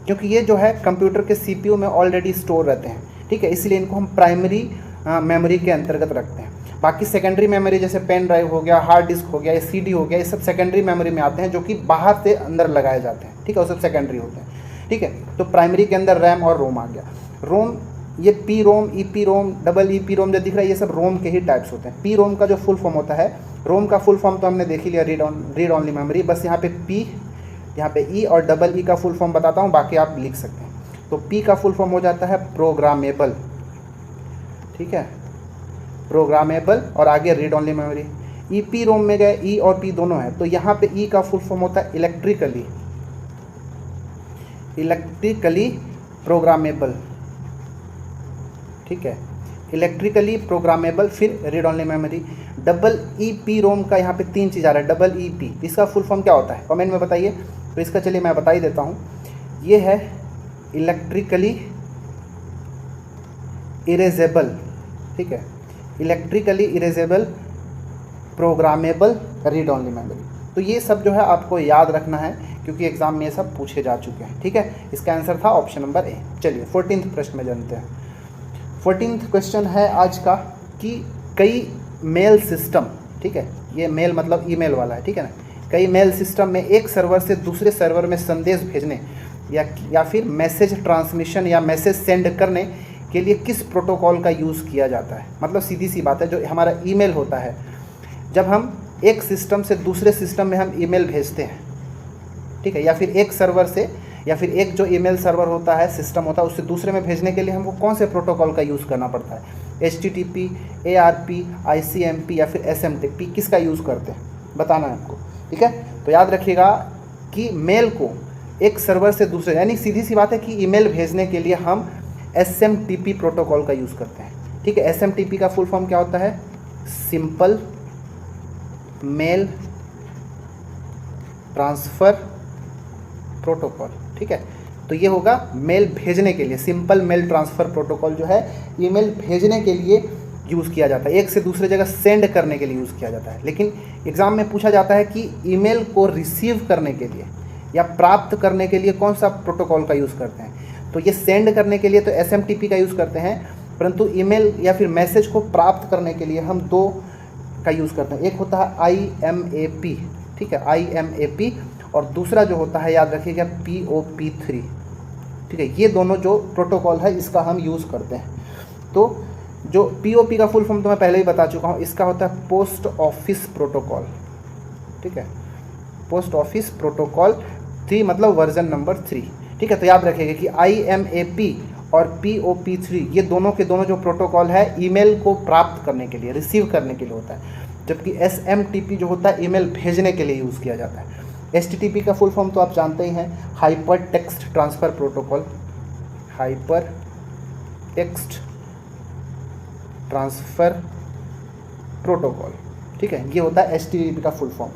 क्योंकि ये जो है कंप्यूटर के CPU में ऑलरेडी स्टोर रहते हैं, ठीक है, इसलिए इनको हम प्राइमरी मेमोरी के अंतर्गत रखते हैं। बाकी सेकेंडरी मेमोरी जैसे पेन ड्राइव हो गया, हार्ड डिस्क हो गया, या CD हो गया, ये सब सेकेंडरी मेमोरी में आते हैं जो कि बाहर से अंदर लगाए जाते हैं, ठीक है, वो सब सेकेंडरी होते हैं, ठीक है। तो प्राइमरी के अंदर रैम और रोम आ गया। रोम ये PROM, EPROM, EEPROM जो दिख रहा है ये सब रोम के ही टाइप्स होते हैं। PROM का जो फुल फॉर्म होता है, रोम का फुल फॉर्म तो हमने देख ही लिया, रीड ओनली मेमोरी, बस यहाँ पे P, यहाँ पे E और EE का फुल फॉर्म बताता हूँ, बाकी आप लिख सकते हैं। तो P का फुल फॉर्म हो जाता है प्रोग्रामेबल, ठीक है, प्रोग्रामेबल, और आगे रीड ओनली मेमोरी। EPROM में गए E और P दोनों है, तो यहाँ पे E का फुल फॉर्म होता है इलेक्ट्रिकली प्रोग्रामेबल, ठीक है, इलेक्ट्रिकली प्रोग्रामेबल, फिर रीड ओनली मेमोरी। EEPROM का यहाँ पे 3 चीज़ आ रहा है, EEP, इसका फुल फॉर्म क्या होता है कमेंट में बताइए। तो इसका चलिए मैं बता ही देता हूँ, ये है इलेक्ट्रिकली इरेजेबल, ठीक है, electrically erasable programmable read only memory. तो ये सब जो है आपको याद रखना है क्योंकि एग्जाम में ये सब पूछे जा चुके हैं, ठीक है। इसका आंसर था ऑप्शन नंबर A। चलिए 14th प्रश्न में जानते हैं। 14th क्वेश्चन है आज का कि कई मेल सिस्टम, ठीक है, ये मेल मतलब ईमेल वाला है, ठीक है ना, कई मेल सिस्टम में एक सर्वर से दूसरे सर्वर में संदेश भेजने या फिर मैसेज ट्रांसमिशन या मैसेज सेंड करने के लिए किस प्रोटोकॉल का यूज़ किया जाता है। मतलब सीधी सी बात है, जो हमारा ईमेल होता है, जब हम एक सिस्टम से दूसरे सिस्टम में हम ईमेल भेजते हैं, ठीक है, या फिर एक सर्वर से, या फिर एक जो ईमेल सर्वर होता है, सिस्टम होता है, उससे दूसरे में भेजने के लिए हमको कौन से प्रोटोकॉल का यूज़ करना पड़ता है? HTTP, ARP, ICMP या फिर SMTP, किसका यूज़ करते हैं बताना है आपको, ठीक है। तो याद रखिएगा कि मेल को एक सर्वर से दूसरे, यानी सीधी सी बात है कि ईमेल भेजने के लिए हम SMTP प्रोटोकॉल का यूज़ करते हैं, ठीक है। SMTP का फुल फॉर्म क्या होता है? सिंपल मेल ट्रांसफ़र प्रोटोकॉल, ठीक है। तो ये होगा मेल भेजने के लिए, सिंपल मेल ट्रांसफ़र प्रोटोकॉल जो है ईमेल भेजने के लिए यूज़ किया जाता है, एक से दूसरे जगह सेंड करने के लिए यूज़ किया जाता है। लेकिन एग्ज़ाम में पूछा जाता है कि ईमेल को रिसीव करने के लिए या प्राप्त करने के लिए कौन सा प्रोटोकॉल का यूज़ करते हैं। तो ये सेंड करने के लिए तो SMTP का यूज़ करते हैं, परंतु ईमेल या फिर मैसेज को प्राप्त करने के लिए हम 2 का यूज़ करते हैं। एक होता है IMAP, ठीक है, IMAP, और दूसरा जो होता है याद रखिएगा POP3, ठीक है। ये दोनों जो प्रोटोकॉल है इसका हम यूज़ करते हैं। तो जो POP का फुल फॉर्म तो मैं पहले ही बता चुका हूँ, इसका होता है पोस्ट ऑफिस प्रोटोकॉल, ठीक है, पोस्ट ऑफिस प्रोटोकॉल 3 मतलब वर्जन नंबर 3, ठीक है। तो याद रखिएगा कि IMAP और POP3 ये दोनों के दोनों जो प्रोटोकॉल है ईमेल को प्राप्त करने के लिए, रिसीव करने के लिए होता है, जबकि SMTP जो होता है ईमेल भेजने के लिए यूज़ किया जाता है। HTTP का फुल फॉर्म तो आप जानते ही हैं, hyper text transfer protocol, hyper text transfer protocol, ठीक है, ये होता है HTTP का फुल फॉर्म।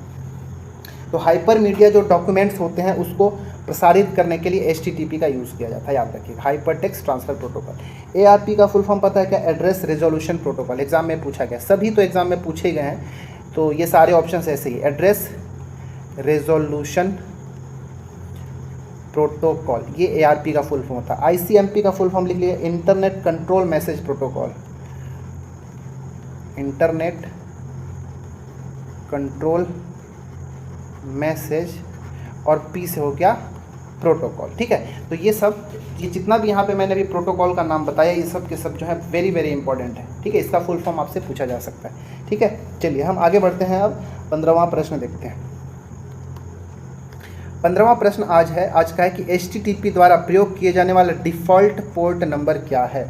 तो हाइपर मीडिया जो डॉक्यूमेंट्स होते हैं उसको प्रसारित करने के लिए HTTP का यूज़ किया जाता है, याद रखिएगा, hyper text transfer protocol. ARP का फुल फॉर्म पता है क्या? एड्रेस रेजोल्यूशन प्रोटोकॉल, एग्जाम में पूछा गया, सभी तो एग्जाम में पूछे गए हैं, तो ये सारे ऑप्शन ऐसे ही, एड्रेस रेजोल्यूशन प्रोटोकॉल, ये ARP का फुल फॉर्म होता है। ICMP का फुल फॉर्म लिख लीजिए, internet control message protocol, internet control message, और P से हो गया प्रोटोकॉल। ठीक है, तो ये सब, ये जितना भी यहाँ पे मैंने अभी प्रोटोकॉल का नाम बताया, ये सब के सब जो है वेरी वेरी इंपॉर्टेंट है। ठीक है, इसका फुल फॉर्म आपसे पूछा जा सकता है। ठीक है, चलिए हम आगे बढ़ते हैं। अब 15वां प्रश्न देखते हैं। 15वां प्रश्न आज का है कि HTTP द्वारा प्रयोग किए जाने वाला डिफ़ॉल्ट पोर्ट नंबर क्या है।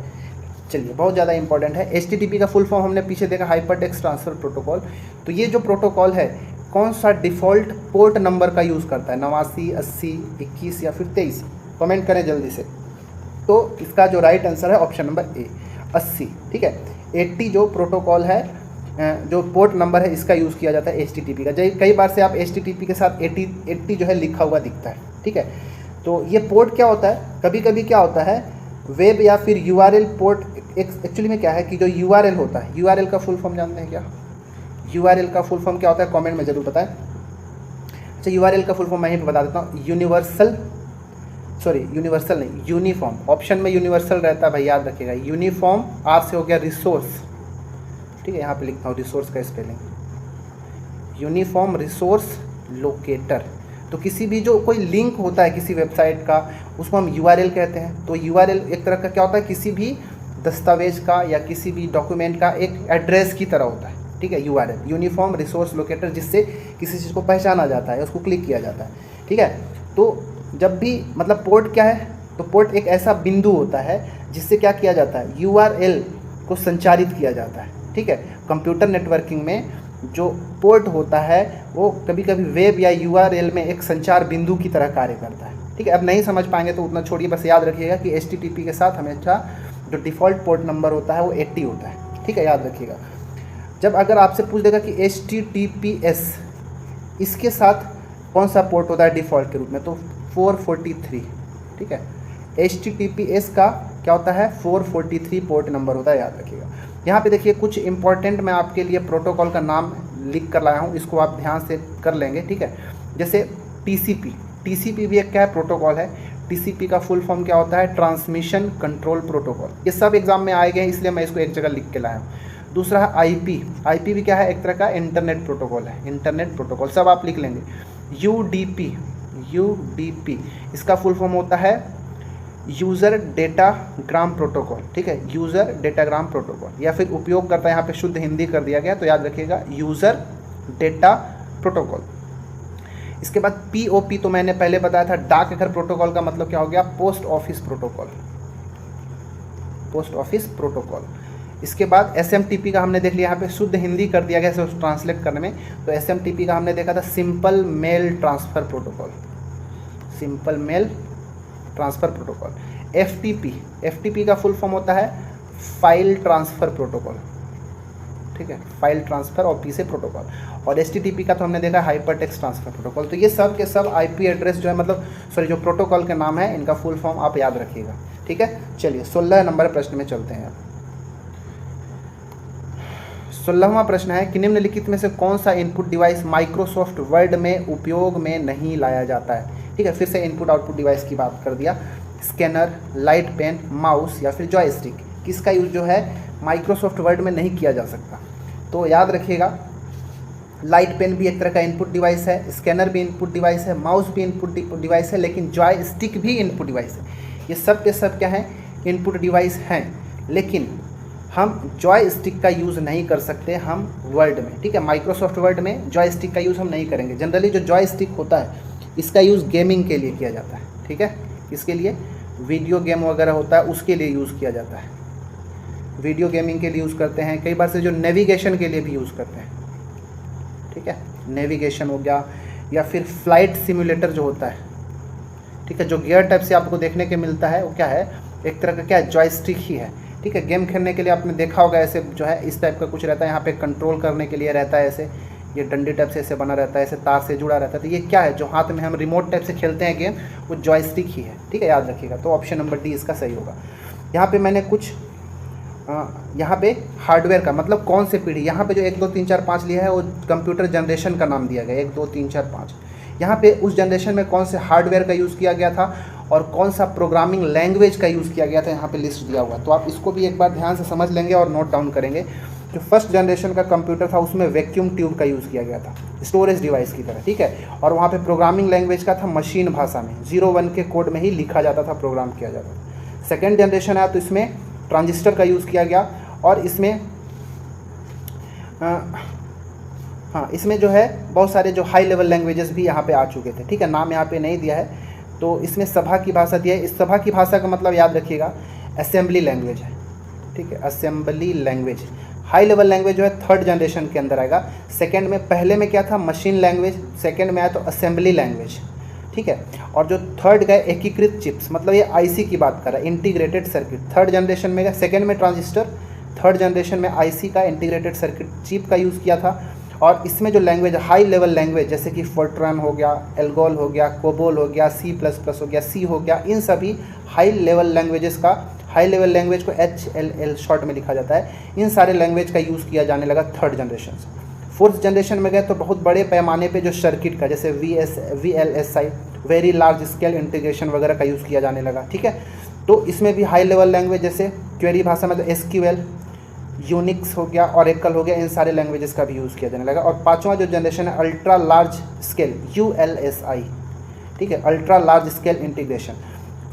चलिए, बहुत ज़्यादा इंपॉर्टेंट है। HTTP का फुल फॉर्म हमने पीछे देखा, हाइपरटेक्स्ट ट्रांसफ़र प्रोटोकॉल। तो ये जो प्रोटोकॉल है कौन सा डिफ़ॉल्ट पोर्ट नंबर का यूज़ करता है, 89, 80, 21 या फिर 23? कमेंट करें जल्दी से। तो इसका जो राइट आंसर है ऑप्शन नंबर ए, 80। ठीक है, 80 जो प्रोटोकॉल है, जो पोर्ट नंबर है, इसका यूज़ किया जाता है HTTP का। कई बार से आप HTTP के साथ 80 जो है लिखा हुआ दिखता है। ठीक है, तो ये पोर्ट क्या होता है, कभी कभी क्या होता है, वेब या फिर URL पोर्ट। एक्चुअली में क्या है कि जो URL होता है, URL का फुल फॉर्म जानते हैं क्या? URL का फुल फॉर्म क्या होता है, कमेंट में ज़रूर बताएं। अच्छा, URL का फुल फॉर्म मैं ही बता देता हूँ, यूनिवर्सल नहीं, यूनिफॉर्म। ऑप्शन में यूनिवर्सल रहता है भाई, याद रखिएगा। यूनिफॉर्म, R से हो गया रिसोर्स। ठीक है, यहाँ पे लिखता हूँ रिसोर्स का स्पेलिंग, यूनिफॉर्म रिसोर्स लोकेटर। तो किसी भी जो कोई लिंक होता है किसी वेबसाइट का, उसको हम URL कहते हैं। तो URL एक तरह का क्या होता है, किसी भी दस्तावेज का या किसी भी डॉक्यूमेंट का एक एड्रेस की तरह होता है। ठीक है, URL, यूनिफॉर्म रिसोर्स लोकेटर, जिससे किसी चीज़ को पहचाना जाता है, उसको क्लिक किया जाता है। ठीक है, तो जब भी मतलब पोर्ट क्या है, तो पोर्ट एक ऐसा बिंदु होता है जिससे क्या किया जाता है, URL को संचारित किया जाता है। ठीक है, कंप्यूटर नेटवर्किंग में जो पोर्ट होता है वो कभी कभी वेब या URL में एक संचार बिंदु की तरह कार्य करता है। ठीक है, अब नहीं समझ पाएंगे तो उतना छोड़िए, बस याद रखिएगा कि HTTP के साथ हमेशा जो डिफ़ॉल्ट पोर्ट नंबर होता है वो 80 होता है। ठीक है, याद रखिएगा। जब अगर आपसे पूछ देगा कि HTTPS इसके साथ कौन सा पोर्ट होता है डिफ़ॉल्ट के रूप में, तो 443। ठीक है, HTTPS का क्या होता है, 443 पोर्ट नंबर होता है, याद रखिएगा। यहाँ पे देखिए कुछ इंपॉर्टेंट मैं आपके लिए प्रोटोकॉल का नाम लिख कर लाया हूँ, इसको आप ध्यान से कर लेंगे। ठीक है, जैसे TCP भी एक क्या है, प्रोटोकॉल है। TCP का फुल फॉर्म क्या होता है, ट्रांसमिशन कंट्रोल प्रोटोकॉल। ये सब एग्जाम में आए गए हैं, इसलिए मैं इसको एक जगह लिख के लाया हूँ। दूसरा है IP भी क्या है, एक तरह का इंटरनेट प्रोटोकॉल है, इंटरनेट प्रोटोकॉल, सब आप लिख लेंगे। UDP इसका फुल फॉर्म होता है यूज़र डेटाग्राम प्रोटोकॉल। ठीक है, यूज़र डेटाग्राम प्रोटोकॉल, या फिर उपयोगकर्ता, यहाँ पे शुद्ध हिंदी कर दिया गया, तो याद रखिएगा यूज़र डेटा प्रोटोकॉल। इसके बाद POP तो मैंने पहले बताया था, डाकघर प्रोटोकॉल का मतलब क्या हो गया, पोस्ट ऑफिस प्रोटोकॉल। इसके बाद SMTP का हमने देख लिया, यहाँ पे शुद्ध हिंदी कर दिया गया इसे ट्रांसलेट करने में। तो SMTP का हमने देखा था simple mail transfer protocol. FTP का फुल फॉर्म होता है फाइल ट्रांसफ़र प्रोटोकॉल। ठीक है, फाइल ट्रांसफ़र और P से प्रोटोकॉल। और HTTP का तो हमने देखा हाइपरटेक्स्ट ट्रांसफ़र प्रोटोकॉल। तो ये सब के सब IP एड्रेस जो है, मतलब जो प्रोटोकॉल के नाम है, इनका फुल फॉर्म आप याद रखिएगा। ठीक है, चलिए 16 नंबर प्रश्न में चलते हैं। 16वां प्रश्न है कि निम्नलिखित में से कौन सा इनपुट डिवाइस माइक्रोसॉफ्ट वर्ड में उपयोग में नहीं लाया जाता है। ठीक है, फिर से इनपुट आउटपुट डिवाइस की बात कर दिया, स्कैनर, लाइट पेन, माउस या फिर जॉयस्टिक, किसका यूज़ जो है माइक्रोसॉफ्ट वर्ड में नहीं किया जा सकता। तो याद रखिएगा, लाइट पेन भी एक तरह का इनपुट डिवाइस है, स्कैनर भी इनपुट डिवाइस है, माउस भी इनपुट डिवाइस है, लेकिन जॉयस्टिक भी इनपुट डिवाइस है। ये सब के सब क्या हैं, इनपुट डिवाइस हैं, लेकिन हम जॉयस्टिक का यूज़ नहीं कर सकते हम वर्ड में। ठीक है, माइक्रोसॉफ्ट वर्ड में जॉयस्टिक का यूज़ हम नहीं करेंगे। जनरली जो जॉयस्टिक होता है इसका यूज़ गेमिंग के लिए किया जाता है। ठीक है, इसके लिए वीडियो गेम वगैरह होता है उसके लिए यूज़ किया जाता है, वीडियो गेमिंग के लिए यूज़ करते हैं। कई बार से जो नेविगेशन के लिए भी यूज़ करते हैं। ठीक है, नेविगेशन हो गया, या फिर फ्लाइट सिमुलेटर जो होता है। ठीक है, जो गियर टाइप से आपको देखने के मिलता है वो क्या है, एक तरह का क्या है, जॉयस्टिक ही है। ठीक है, गेम खेलने के लिए आपने देखा होगा, ऐसे जो है इस टाइप का कुछ रहता है, यहाँ पे कंट्रोल करने के लिए रहता है, ऐसे ये डंडी टाइप से ऐसे बना रहता है, ऐसे तार से जुड़ा रहता है। तो ये क्या है, जो हाथ में हम रिमोट टाइप से खेलते हैं गेम, वो जॉयस्टिक ही है। ठीक है, याद रखिएगा। तो ऑप्शन नंबर डी इसका सही होगा। यहाँ पे मैंने कुछ यहाँ पे हार्डवेयर का मतलब कौन से पीढ़ी, यहाँ पे जो 1 2 3 4 5 लिया है वो कंप्यूटर जनरेशन का नाम दिया गया, 1 2 3 4 5। यहाँ पे उस जनरेशन में कौन से हार्डवेयर का यूज़ किया गया था और कौन सा प्रोग्रामिंग लैंग्वेज का यूज़ किया गया था, यहाँ पे लिस्ट दिया हुआ। तो आप इसको भी एक बार ध्यान से समझ लेंगे और नोट डाउन करेंगे। जो फर्स्ट जनरेशन का कंप्यूटर था उसमें वैक्यूम ट्यूब का यूज़ किया गया था स्टोरेज डिवाइस की तरह, ठीक है। और वहाँ पे प्रोग्रामिंग लैंग्वेज का था मशीन भाषा में, 0-1 के कोड में ही लिखा जाता था, प्रोग्राम किया जाता था। सेकेंड जनरेशन आया तो इसमें ट्रांजिस्टर का यूज़ किया गया और इसमें इसमें जो है बहुत सारे जो हाई लेवल लैंग्वेजेस भी यहाँ पे आ चुके थे, ठीक है। नाम यहाँ पे नहीं दिया है, तो इसमें सभा की भाषा दिया है। इस सभा की भाषा का मतलब याद रखिएगा असेंबली लैंग्वेज है, ठीक है, assembly language. High level language जो है थर्ड जनरेशन के अंदर आएगा। सेकंड में, पहले में क्या था मशीन लैंग्वेज, सेकंड में आया तो असेंबली लैंग्वेज, ठीक है। और जो थर्ड का एकीकृत चिप्स, मतलब ये आईसी की बात कर रहा है, इंटीग्रेटेड सर्किट, थर्ड जनरेशन में। सेकंड में ट्रांजिस्टर, थर्ड जनरेशन में आईसी का इंटीग्रेटेड सर्किट चिप का यूज़ किया था। और इसमें जो लैंग्वेज हाई लेवल लैंग्वेज जैसे कि फोर्ट्रान हो गया, एल्गोल हो गया, कोबोल हो गया, C++ हो गया, सी हो गया, इन सभी हाई लेवल लैंग्वेजेस का, हाई लेवल लैंग्वेज को HLL शॉर्ट में लिखा जाता है, इन सारे लैंग्वेज का यूज़ किया जाने लगा थर्ड जनरेशन से। फोर्थ जनरेशन में गए तो बहुत बड़े पैमाने पे जो सर्किट का जैसे VLSI very large scale integration वगैरह का यूज़ किया जाने लगा, ठीक है। तो इसमें भी हाई लेवल लैंग्वेज जैसे क्वेरी भाषा में तो SQL, यूनिक्स हो गया, ओरेकल हो गया, इन सारे लैंग्वेजेस का भी यूज़ किया जाने लगा। और पांचवा जो जनरेशन है अल्ट्रा लार्ज स्केल ULSI, ठीक है, ultra large scale integration.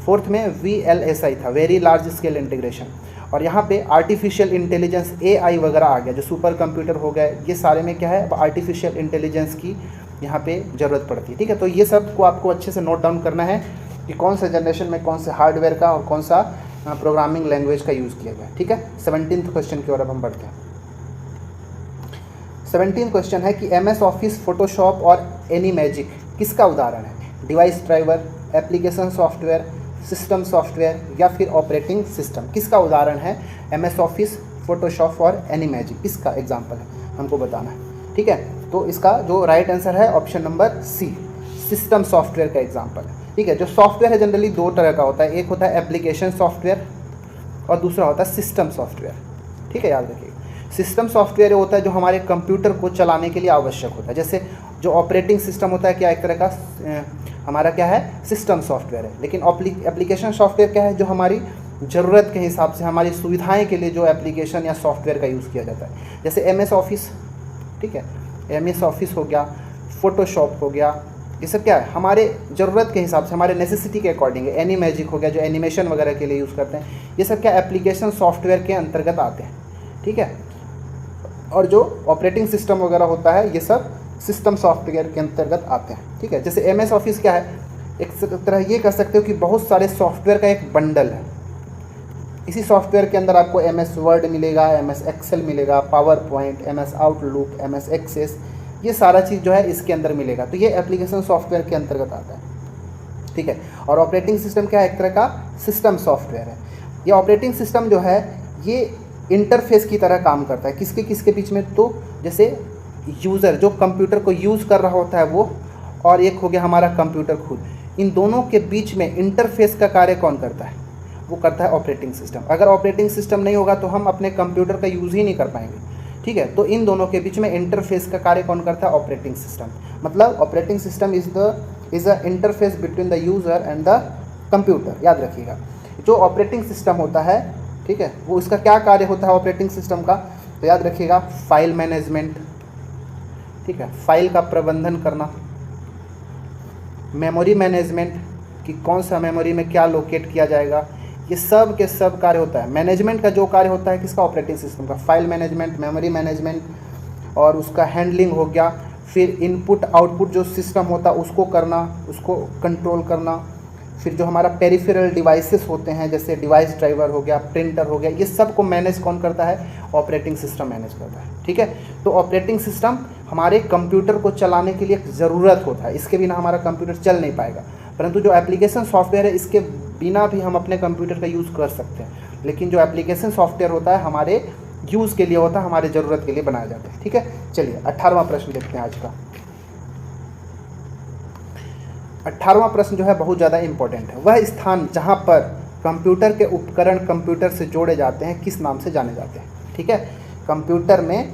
Fourth में VLSI था, वेरी लार्ज स्केल इंटीग्रेशन। और यहाँ पे आर्टिफिशियल इंटेलिजेंस AI वगैरह आ गया, जो सुपर कंप्यूटर हो गए, ये सारे में क्या है अब आर्टिफिशियल इंटेलिजेंस की यहाँ पे ज़रूरत पड़ती है, ठीक है। तो ये सब को आपको अच्छे से नोट डाउन करना है कि कौन सा जनरेशन में कौन से हार्डवेयर का और कौन सा प्रोग्रामिंग लैंग्वेज का यूज़ किया गया, ठीक है। 17th क्वेश्चन की ओर अब हम बढ़ते हैं। 17th क्वेश्चन है कि MS ऑफिस, फोटोशॉप और एनीमैजिक किसका उदाहरण है? Device driver, application software, system software या फिर ऑपरेटिंग सिस्टम, किसका उदाहरण है? MS ऑफिस, फोटोशॉप और एनीमैजिक, किसका एग्जाम्पल है हमको बताना है, ठीक है। तो इसका जो राइट आंसर है option number C, system software का एग्जाम्पल है, ठीक है। जो सॉफ्टवेयर है जनरली दो तरह का होता है, एक होता है एप्लीकेशन सॉफ्टवेयर और दूसरा होता है सिस्टम सॉफ्टवेयर, ठीक है, याद रखिएगा। सिस्टम सॉफ्टवेयर होता है जो हमारे कंप्यूटर को चलाने के लिए आवश्यक होता है, जैसे जो ऑपरेटिंग सिस्टम होता है क्या एक तरह का हमारा क्या है सिस्टम सॉफ्टवेयर है। लेकिन एप्लीकेशन सॉफ्टवेयर क्या है? जो हमारी ज़रूरत के हिसाब से हमारी सुविधाएं के लिए जो एप्लीकेशन या सॉफ्टवेयर का यूज़ किया जाता है, जैसे MS ऑफिस, ठीक है, MS ऑफिस हो गया, फोटोशॉप हो गया, ये सब क्या है हमारे ज़रूरत के हिसाब से, हमारे नेसेसिटी के अकॉर्डिंग है। एनीमैजिक हो गया जो एनिमेशन वगैरह के लिए यूज़ करते हैं, ये सब क्या एप्लीकेशन सॉफ्टवेयर के अंतर्गत आते हैं, ठीक है। और जो ऑपरेटिंग सिस्टम वगैरह होता है ये सब सिस्टम सॉफ्टवेयर के अंतर्गत आते हैं, ठीक है। जैसे MS ऑफिस क्या है, एक तरह ये कह सकते हो कि बहुत सारे सॉफ्टवेयर का एक बंडल है। इसी सॉफ्टवेयर के अंदर आपको MS वर्ड मिलेगा, MS एक्सेल मिलेगा, PowerPoint, MS Outlook, MS Access, ये सारा चीज़ जो है इसके अंदर मिलेगा। तो ये एप्लीकेशन सॉफ्टवेयर के अंतर्गत आता है, ठीक है। और ऑपरेटिंग सिस्टम क्या है? एक तरह का सिस्टम सॉफ्टवेयर है। ये ऑपरेटिंग सिस्टम जो है ये इंटरफेस की तरह काम करता है, किसके किसके बीच में? तो जैसे यूज़र जो कंप्यूटर को यूज़ कर रहा होता है वो, और एक हो गया हमारा कंप्यूटर खुद, इन दोनों के बीच में इंटरफेस का कार्य कौन करता है? वो करता है ऑपरेटिंग सिस्टम। अगर ऑपरेटिंग सिस्टम नहीं होगा तो हम अपने कंप्यूटर का यूज़ ही नहीं कर पाएंगे, ठीक है। तो इन दोनों के बीच में इंटरफेस का कार्य कौन करता है? Operating system. मतलब operating system is a interface between the user and the computer, याद रखिएगा। जो ऑपरेटिंग सिस्टम होता है, ठीक है, वो इसका क्या कार्य होता है ऑपरेटिंग सिस्टम का? तो याद रखिएगा फाइल मैनेजमेंट, ठीक है, फाइल का प्रबंधन करना, मेमोरी मैनेजमेंट कि कौन सा मेमोरी में क्या लोकेट किया जाएगा, ये सब के सब कार्य होता है। मैनेजमेंट का जो कार्य होता है किसका? ऑपरेटिंग सिस्टम का। फाइल मैनेजमेंट, मेमोरी मैनेजमेंट और उसका हैंडलिंग हो गया। फिर इनपुट आउटपुट जो सिस्टम होता है उसको करना, उसको कंट्रोल करना। फिर जो हमारा पेरिफेरल डिवाइसेस होते हैं जैसे डिवाइस ड्राइवर हो गया, प्रिंटर हो गया, ये सब को मैनेज कौन करता है? ऑपरेटिंग सिस्टम मैनेज करता है, ठीक है। तो ऑपरेटिंग सिस्टम हमारे कंप्यूटर को चलाने के लिए एक ज़रूरत होता है, इसके बिना हमारा कंप्यूटर चल नहीं पाएगा। परंतु जो एप्लीकेशन सॉफ्टवेयर है इसके बिना भी हम अपने कंप्यूटर का यूज़ कर सकते हैं, लेकिन जो एप्लीकेशन सॉफ्टवेयर होता है हमारे यूज़ के लिए होता है, हमारे ज़रूरत के लिए बनाया जाता है, ठीक है। चलिए 18वां प्रश्न देखते हैं आज का। 18वां प्रश्न जो है बहुत ज़्यादा इंपॉर्टेंट है। वह स्थान जहाँ पर कंप्यूटर के उपकरण कंप्यूटर से जोड़े जाते हैं किस नाम से जाने जाते हैं, ठीक है। कंप्यूटर में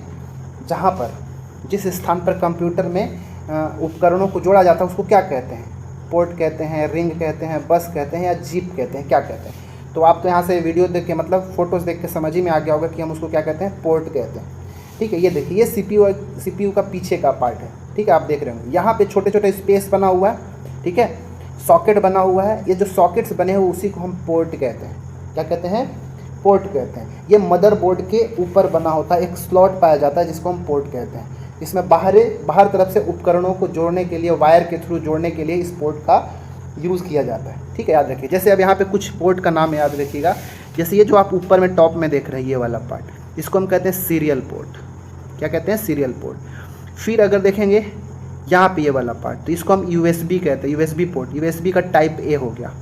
जहाँ पर, जिस स्थान पर कंप्यूटर में उपकरणों को जोड़ा जाता है उसको क्या कहते हैं? पोर्ट कहते हैं, रिंग कहते हैं, बस कहते हैं या जीप कहते हैं, क्या कहते हैं? तो आप तो यहाँ से वीडियो देख के मतलब फ़ोटोज़ देख के समझ ही में आ गया होगा कि हम उसको क्या कहते हैं, पोर्ट कहते हैं। ठीक है, ये देखिए ये CPU का पीछे का पार्ट है। ठीक है, आप देख रहे होंगे यहाँ पे छोटे छोटे स्पेस बना हुआ है। ठीक है, सॉकेट बना हुआ है। ये जो सॉकेट्स बने हुए उसी को हम पोर्ट कहते हैं। क्या कहते हैं? पोर्ट कहते हैं। ये मदरबोर्ड के ऊपर बना होता है, एक स्लॉट पाया जाता है जिसको हम पोर्ट कहते हैं। इसमें बाहर तरफ से उपकरणों को जोड़ने के लिए, वायर के थ्रू जोड़ने के लिए इस पोर्ट का यूज़ किया जाता है। ठीक है, याद रखिए। जैसे अब यहाँ पे कुछ पोर्ट का नाम याद रखिएगा। जैसे ये जो आप ऊपर में टॉप में देख रहे हैं ये वाला पार्ट, इसको हम कहते हैं सीरियल पोर्ट। क्या कहते हैं? Serial port. फिर अगर देखेंगे यहाँ पे ये वाला पार्ट, तो इसको हम USB कहते हैं, USB पोर्ट। USB का टाइप A हो गया।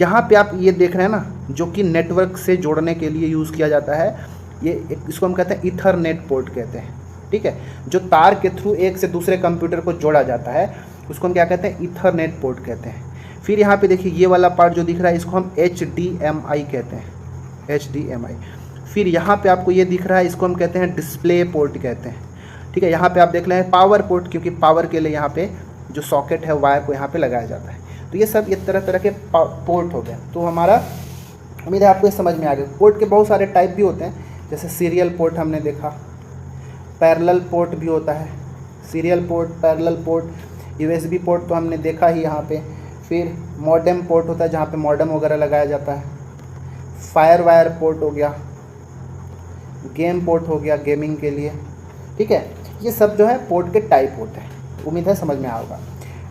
यहाँ पे आप ये देख रहे हैं ना, जो कि नेटवर्क से जोड़ने के लिए यूज़ किया जाता है, इसको हम कहते हैं ईथरनेट पोर्ट कहते हैं। ठीक है, जो तार के थ्रू एक से दूसरे कंप्यूटर को जोड़ा जाता है उसको हम क्या कहते हैं? ईथरनेट पोर्ट कहते हैं। फिर यहाँ पे देखिए ये वाला पार्ट जो दिख रहा है इसको हम HDMI कहते हैं, HDMI। फिर यहाँ पे आपको ये दिख रहा है इसको हम कहते हैं डिस्प्ले पोर्ट कहते हैं। ठीक है, यहाँ पे आप देख रहे हैं पावर पोर्ट, क्योंकि पावर के लिए यहाँ पे जो सॉकेट है वायर को यहाँ पे लगाया जाता है। तो ये सब ये तरह तरह के पोर्ट हो गए। तो हमारा उम्मीद है आपको ये समझ में आ गया। पोर्ट के बहुत सारे टाइप भी होते हैं, जैसे सीरियल पोर्ट हमने देखा, पैरेलल पोर्ट भी होता है, serial port, parallel port, USB port तो हमने देखा ही यहाँ पे। फिर मॉडेम पोर्ट होता है जहाँ पे मॉडेम वगैरह लगाया जाता है। फायर वायर पोर्ट हो गया, गेम पोर्ट हो गया गेमिंग के लिए। ठीक है, ये सब जो है पोर्ट के टाइप होते हैं। उम्मीद है समझ में आया होगा।